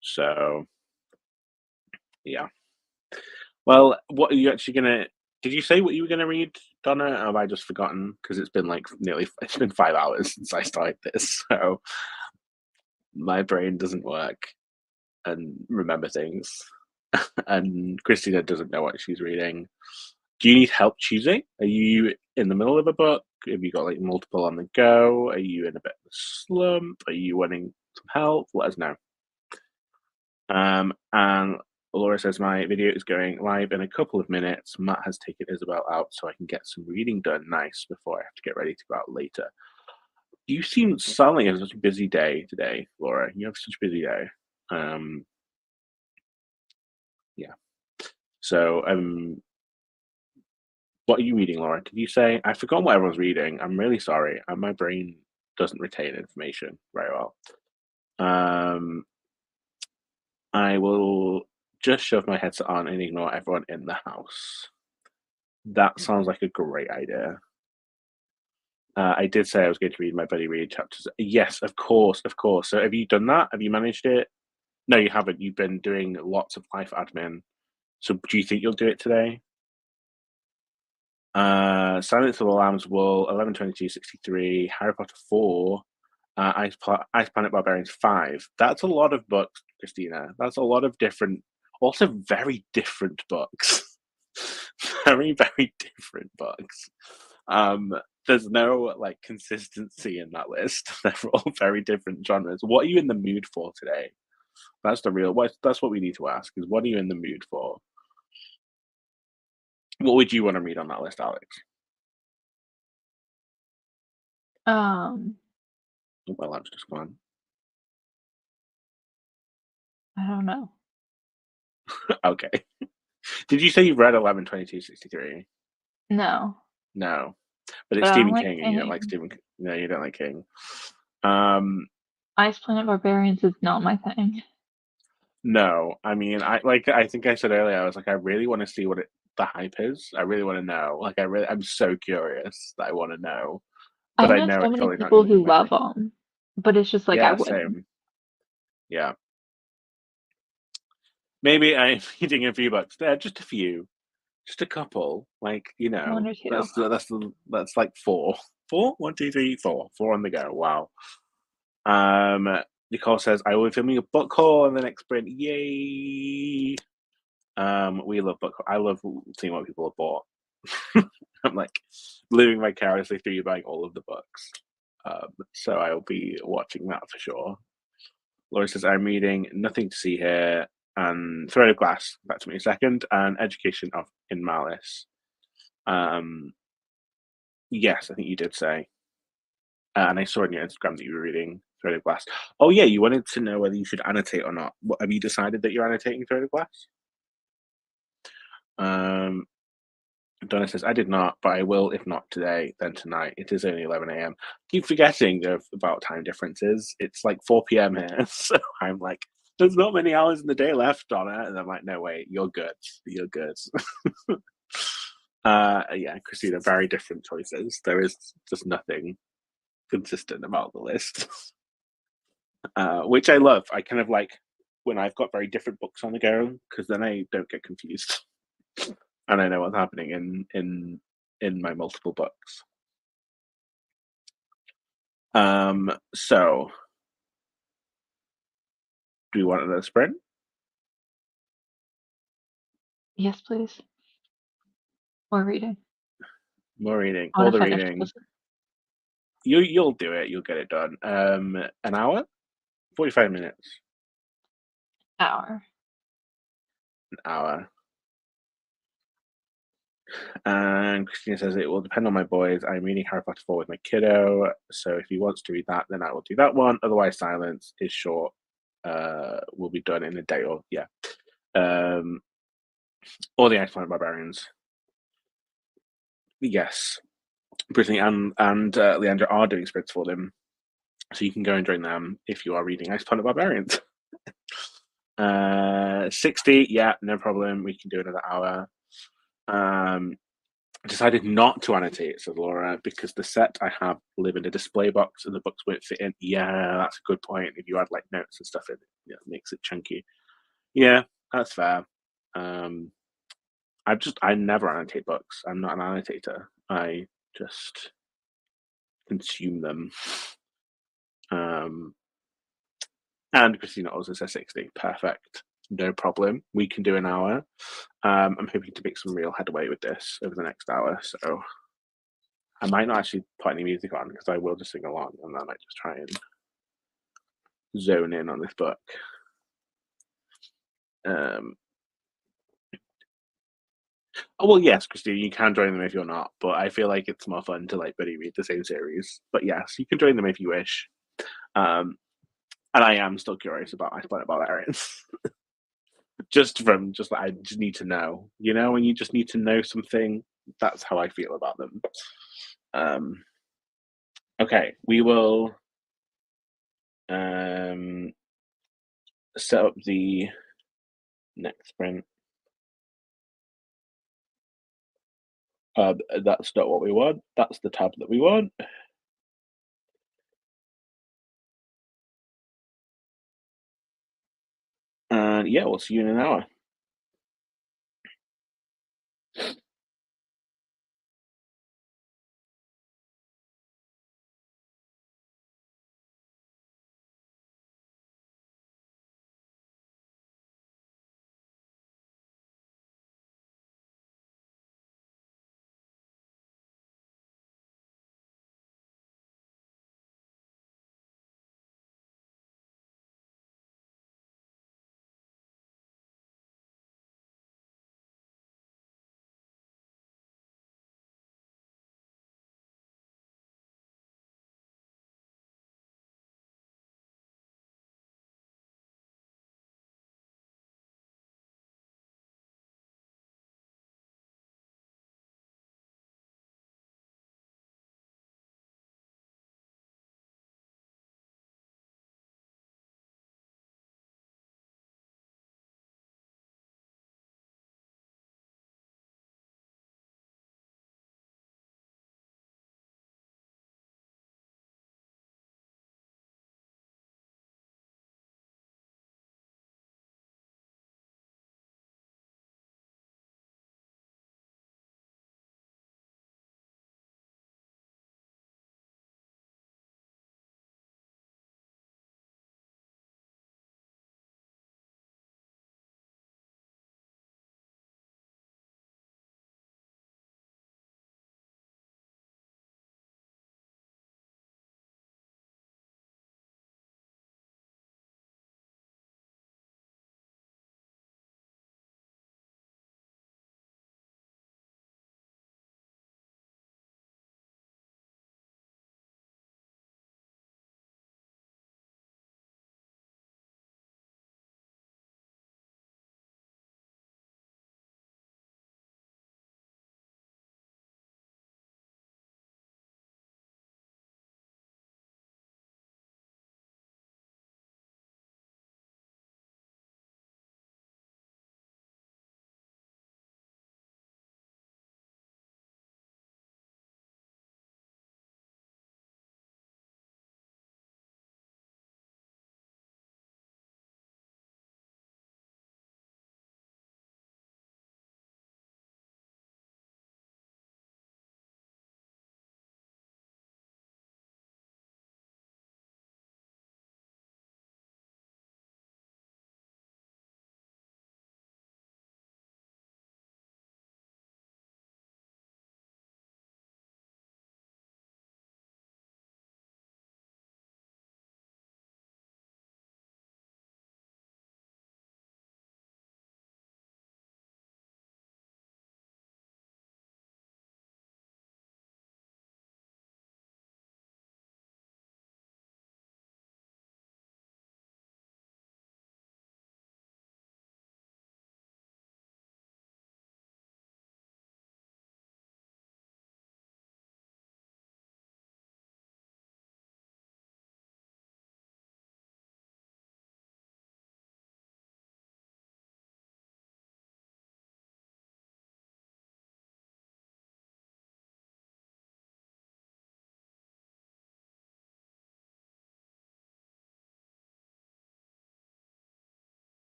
So, yeah. Well, what are you actually gonna? Did you say what you were gonna read, Donna? Or have I just forgotten? Because it's been like it's been 5 hours since I started this, so my brain doesn't work and remember things. And Christina doesn't know what she's reading. Do you need help choosing? Are you in the middle of a book? Have you got like multiple on the go? Are you in a bit of a slump? Are you wanting some help? Let us know. And Laura says, my video is going live in a couple of minutes. Matt has taken Isabel out so I can get some reading done nice before I have to get ready to go out later. You sound like you have such a busy day today, Laura. You have such a busy day. Yeah. So, what are you reading, Laura? Did you say? I forgot what everyone's reading. I'm really sorry. My brain doesn't retain information very well. I will just shove my headset on and ignore everyone in the house. That sounds like a great idea. I did say I was going to read my buddy read chapters. Yes, of course. So have you done that? Have you managed it? No, you haven't. You've been doing lots of life admin. So do you think you'll do it today? Silence of the Lambs Wool, 11/22/63, Harry Potter 4, Ice Planet Barbarians 5. That's a lot of books, Christina. That's a lot of different, also very different books. Very, very different books. There's no like consistency in that list. They're all very different genres. What are you in the mood for today? That's what we need to ask, is what are you in the mood for? What would you want to read on that list, Alex? My lamp's just gone. I don't know. Okay. Did you say you read 11/22/63? No. No. But it's Stephen King, and you don't like Stephen King. No, you don't like King. Ice Planet Barbarians is not my thing. No, I mean, I think I said earlier, I was like, I really want to see what the hype is. I really want to know. Like, I'm so curious that I want to know. But I know so many people who love them, but it's just like I wouldn't. Same. Yeah. Maybe I'm reading a few books. Just a few, just a couple. Like, One or two. that's like four. 1, 2, 3, 4. 4 on the go. Wow. Nicole says, I will be filming a book haul in the next sprint. Yay! We love book. I love seeing what people have bought. I'm like living vicariously through you buying all of the books. So I'll be watching that for sure. Laura says, I'm reading Nothing to See Here and Thread of Glass, back to me in a second, and Education in Malice. Yes, I think you did say. And I saw on your Instagram that you were reading Threaded Glass. Oh yeah, you wanted to know whether you should annotate or not. What, have you decided that you're annotating Threaded Glass? Um, Donna says, I did not, but I will if not today, then tonight. It is only 11 a.m. Keep forgetting about time differences. It's like 4 p.m. here. So I'm like, there's not many hours in the day left, Donna. And I'm like, no, wait, you're good. You're good. Yeah, Christina, very different choices. There is just nothing consistent about the list, which I love. I kind of like when I've got very different books on the go because then I don't get confused and I know what's happening in my multiple books. So do we want another sprint? Yes, please. More reading. More reading. I All want to the finish reading. this You'll do it. You'll get it done. An hour, 45 minutes. hour. An hour. And Christina says it will depend on my boys. I'm reading Harry Potter 4 with my kiddo, so if he wants to read that, then I will do that one. Otherwise, Silence is short. Will be done in a day or yeah. Or the Excellent Barbarians. Yes, Brittany and Leandra are doing sprints for them, so you can go and join them if you are reading Ice Planet Barbarians. 60, yeah, no problem. We can do another hour. Decided not to annotate, says Laura, because the set I have live in a display box and the books won't fit in. Yeah, that's a good point. If you add like notes and stuff in, yeah, it makes it chunky. Yeah, that's fair. I never annotate books. I'm not an annotator. I just consume them. And Christina also says 60. Perfect. No problem. We can do an hour. I'm hoping to make some real headway with this over the next hour. So I might not actually put any music on because I will just sing along and I might just try and zone in on this book. Oh well, yes, Christine, you can join them if you're not, but I feel like it's more fun to like buddy read the same series. But yes, you can join them if you wish. And I am still curious about I Planet Barbarians. just like I just need to know. You know, when you just need to know something, that's how I feel about them. Okay, we will set up the next sprint. That's not what we want. That's the tab that we want. And yeah, we'll see you in an hour.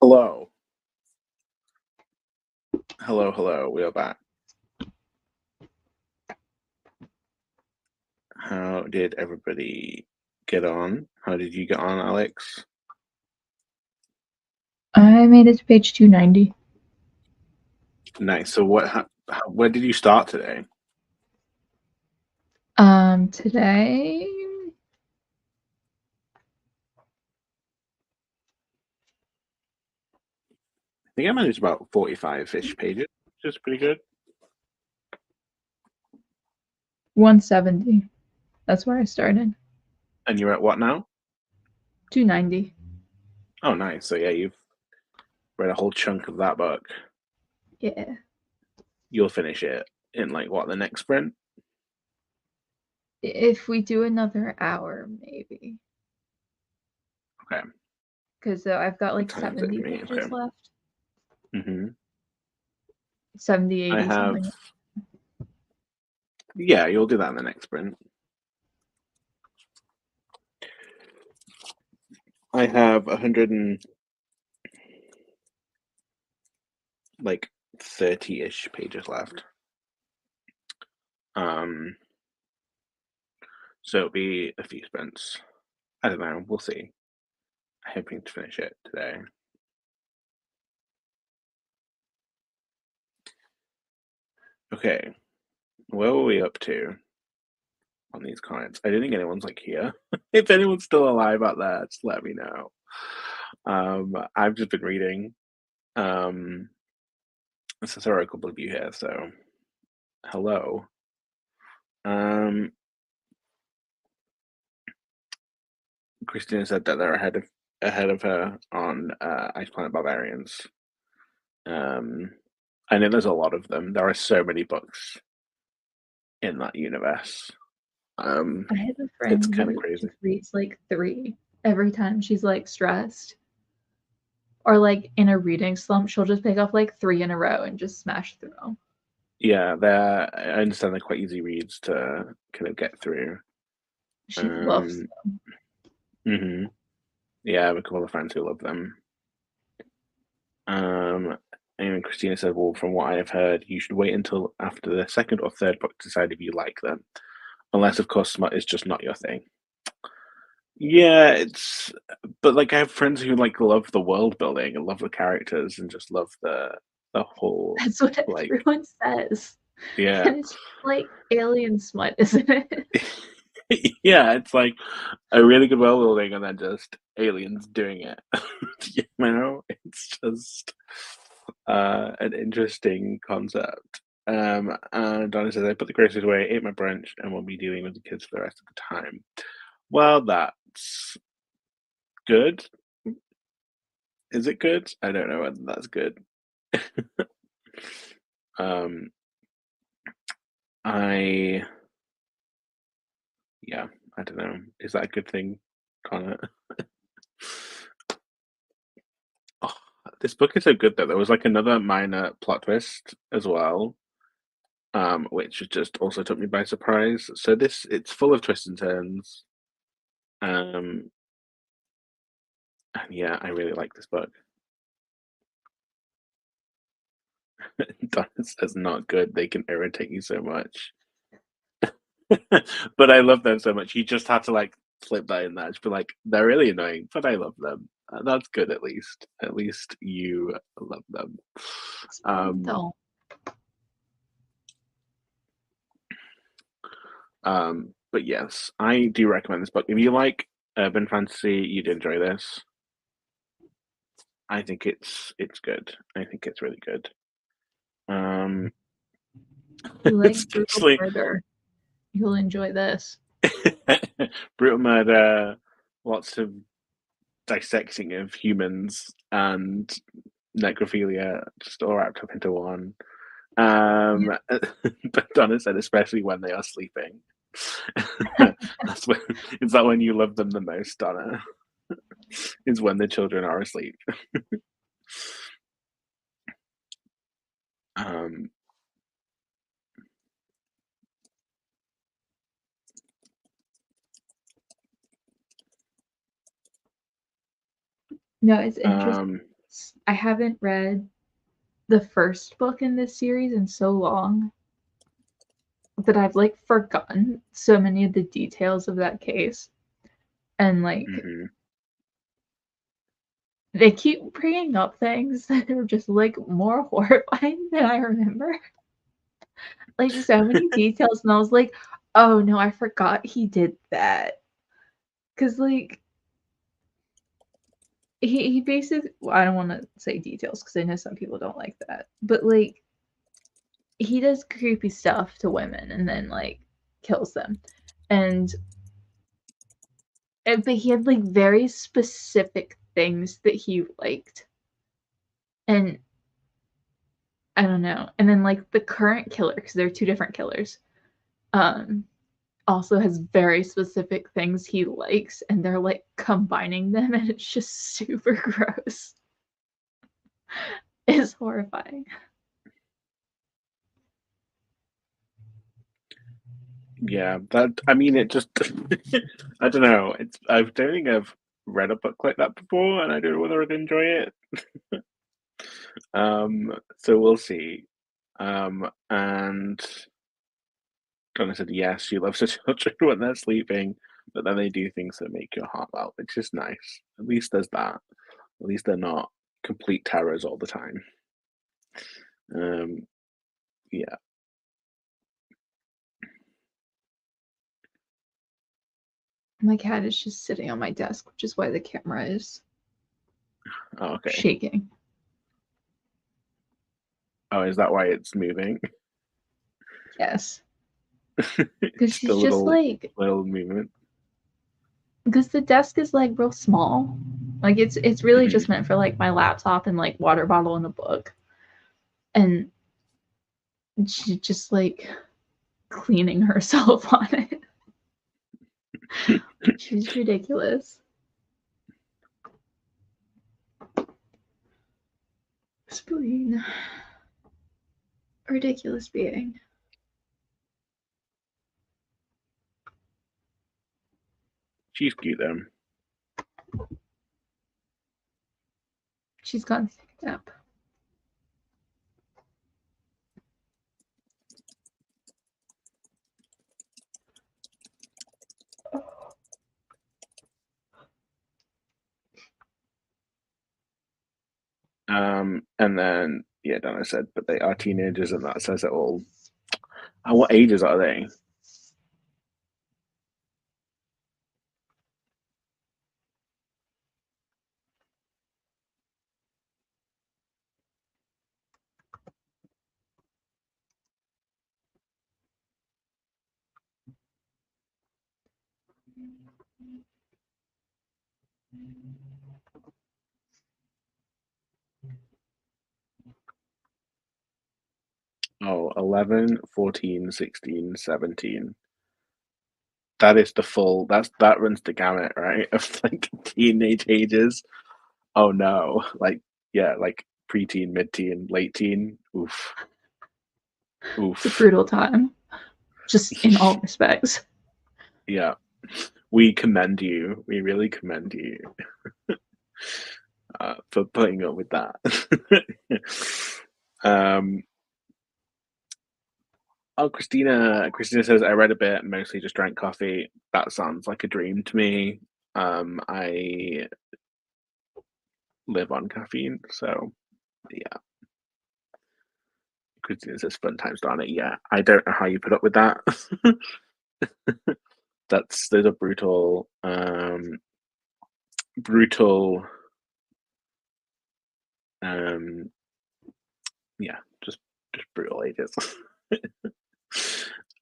Hello. Hello. We are back. How did everybody get on? How did you get on, Alex? I made it to page 290. Nice. So where did you start today? Today, I think I managed about 45-ish pages, which is pretty good. 170. That's where I started. And you're at what now? 290. Oh, nice. So yeah, you've read a whole chunk of that book. Yeah. You'll finish it in like what, the next sprint? If we do another hour, maybe. Okay. Because I've got like What time is it 70 for me? pages Okay. left. Mm-hmm. 70, I 80, have. something. Yeah, you'll do that in the next sprint. I have 30-ish pages left. So it'll be a few sprints. I don't know. We'll see. I'm hoping to finish it today. Okay. Where were we up to on these comments? I don't think anyone's like here. If anyone's still alive out there, just let me know. I've just been reading. So there are a couple of you here, so hello. Christina said that they're ahead of her on Ice Planet Barbarians. I know there's a lot of them. There are so many books in that universe. I have a It's friend kind of who crazy. just reads like 3 every time she's like stressed. Or like in a reading slump, she'll just pick up like 3 in a row and just smash through them. Yeah, I understand they're quite easy reads to kind of get through. She loves them. Mm-hmm. Yeah, I have a couple of friends who love them. And Christina said, well, from what I have heard, you should wait until after the second or third book to decide if you like them. Unless, of course, smut is just not your thing. Yeah, but like I have friends who like love the world building and love the characters and just love the whole That's what like everyone says. yeah. And it's like alien smut, isn't it? Yeah, it's like a really good world building and then just aliens doing it. You know, it's just an interesting concept. And Donna says, I put the groceries away, ate my brunch, and will be dealing with the kids for the rest of the time. Well, that's good. Is it good? I don't know whether that's good. um, I yeah, I don't know. Is that a good thing, Connor? Oh, this book is so good though. There was like another minor plot twist as well, which just also took me by surprise. So it's full of twists and turns. And yeah, I really like this book. Donna says not good. They can irritate you so much. But I love them so much. You just had to like flip that in there. Just be like, they're really annoying, but I love them. That's good at least. At least you love them. Don't. But yes, I do recommend this book. If you like urban fantasy, you'd enjoy this. I think it's good. I think it's really good. You like brutal Especially murder. You'll enjoy this. brutal murder, lots of dissecting of humans and necrophilia, just all wrapped up into one. But Donna said, especially when they are sleeping. That's when is that when you love them the most, Donna? Is when the children are asleep. Um, No, it's interesting I haven't read the first book in this series in so long that I've like forgotten so many of the details of that case. And like they keep bringing up things that are just like more horrifying than I remember. Like so many details, and I was like, oh no, I forgot he did that. Cause like he basically, well, I don't want to say details because I know some people don't like that, but like he does creepy stuff to women and then like kills them, and but he had like very specific things that he liked, and I don't know, and then like the current killer, because there are two different killers, um, also has very specific things he likes, and they're like combining them, and it's just super gross. It's horrifying. Yeah, that I mean, it just I don't know. I don't think I've read a book like that before, and I don't know whether I'd enjoy it. So we'll see. And Donna said yes, she loves her children when they're sleeping, but then they do things that make your heart melt, which is nice. At least there's that. At least they're not complete terrors all the time. Yeah. My cat is just sitting on my desk, which is why the camera is Okay. shaking. Oh, is that why it's moving? Yes. Because she's just little like movement. because the desk is like real small. Like it's really just meant for like my laptop and like water bottle and a book. And she's just like cleaning herself on it. She's ridiculous. Spleen. Ridiculous being. She's cute then. She's gone picked up. And then yeah, Donna said, but they are teenagers, and that says it all. What ages are they? Oh, 11, 14, 16, 17. That is the full, that runs the gamut, right? Of like teenage ages. Oh no. Like, yeah, like preteen, mid-teen, late teen. Oof. It's a Oof. brutal time. Just in all respects. Yeah. We commend you. We really commend you for putting up with that. Oh, Christina says, I read a bit, mostly just drank coffee. That sounds like a dream to me. I live on caffeine, so yeah. Christina says, fun times, darn it. Yeah, I don't know how you put up with that. Those are brutal, brutal, yeah, just brutal ages.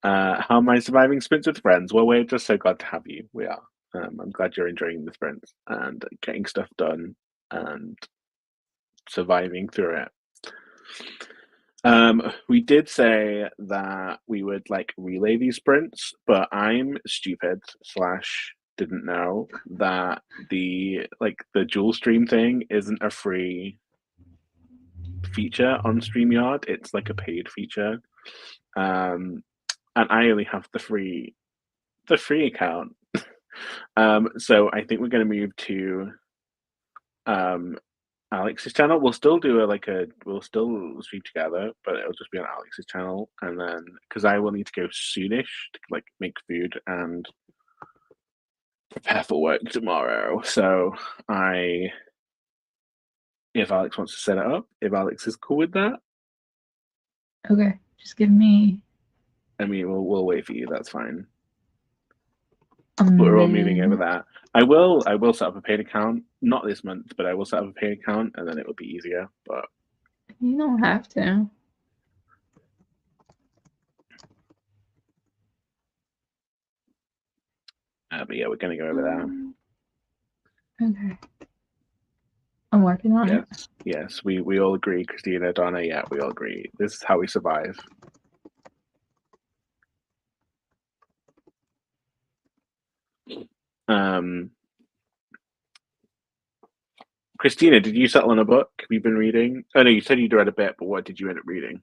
How am I surviving sprints with friends? Well, we're just so glad to have you. We are. I'm glad you're enjoying the sprints and getting stuff done and surviving through it. We did say that we would like relay these sprints, but I'm stupid slash didn't know that the dual stream thing isn't a free feature on StreamYard. It's like a paid feature. And I only have the free account. So I think we're going to move to Alex's channel. We'll still do we'll still stream together, but it'll just be on Alex's channel, and then because I will need to go soonish to like make food and prepare for work tomorrow. So if Alex wants to set it up, if Alex is cool with that, Okay, just give me I mean, we'll wait for you. That's fine. a We're all moving over minute. that. I will set up a paid account, not this month, but I will set up a paid account, and then it will be easier. But You don't have to. yeah, we're gonna go over that. Okay. I'm working on it. Yes, we all agree, Christina, Donna. Yeah, we all agree. This is how we survive. Christina, did you settle on a book? Have you been reading? Oh no, you said you'd read a bit, but what did you end up reading?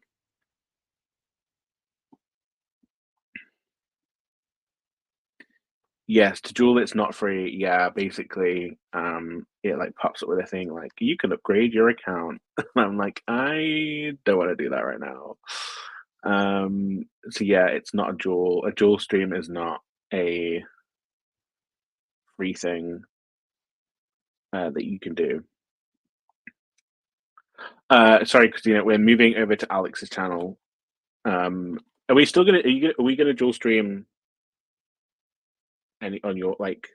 Yes, to Jewel, it's not free. Yeah, basically, it like pops up with a thing like you can upgrade your account. I'm like, I don't want to do that right now. So yeah, it's not a Jewel. A Jewel stream is not a free thing that you can do. Sorry, Christina, we're moving over to Alex's channel. Are we still gonna? Are we gonna dual stream? Any on your like,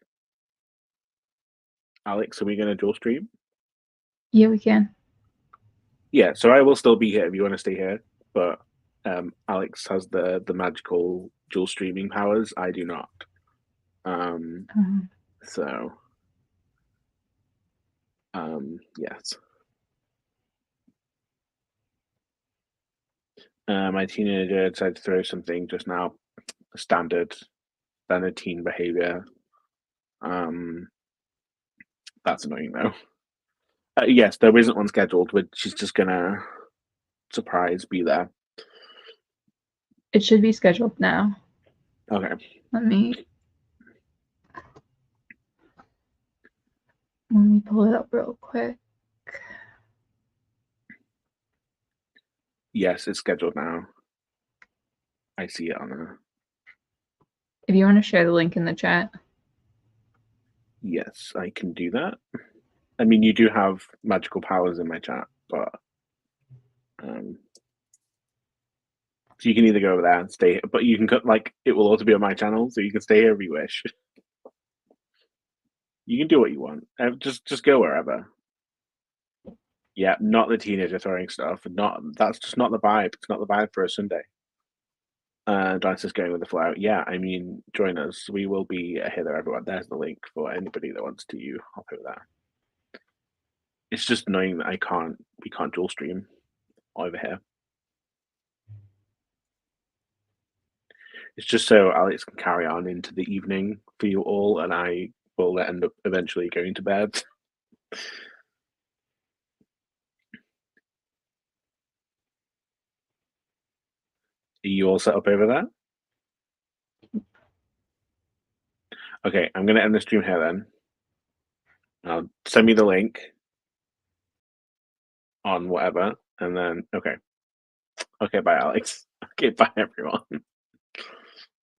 Alex? Are we gonna dual stream? Yeah, we can. Yeah. So I will still be here if you want to stay here, but Alex has the magical dual streaming powers. I do not. So yes. My teenager decided to throw something just now. Standard teen behavior. That's annoying though. Yes, there isn't one scheduled, but she's just gonna surprise be there. It should be scheduled now. Okay. Let me pull it up real quick. Yes, it's scheduled now. I see it on there. If you want to share the link in the chat. Yes, I can do that. I mean, you do have magical powers in my chat, but so you can either go over there and stay, but you can like it will also be on my channel, so you can stay here if you wish. You can do what you want. Just go wherever. Yeah, not the teenager throwing stuff. That's just not the vibe. It's not the vibe for a Sunday. Dice going with the flow. Yeah, I mean, join us. We will be here, everyone. There's the link for anybody that wants to hop over there. It's just annoying that we can't dual stream over here. It's just so Alex can carry on into the evening for you all, and I will end up eventually going to bed. Are you all set up over there? Okay, I'm going to end the stream here then. Send me the link on whatever, and then okay, bye, Alex. Okay, bye, everyone.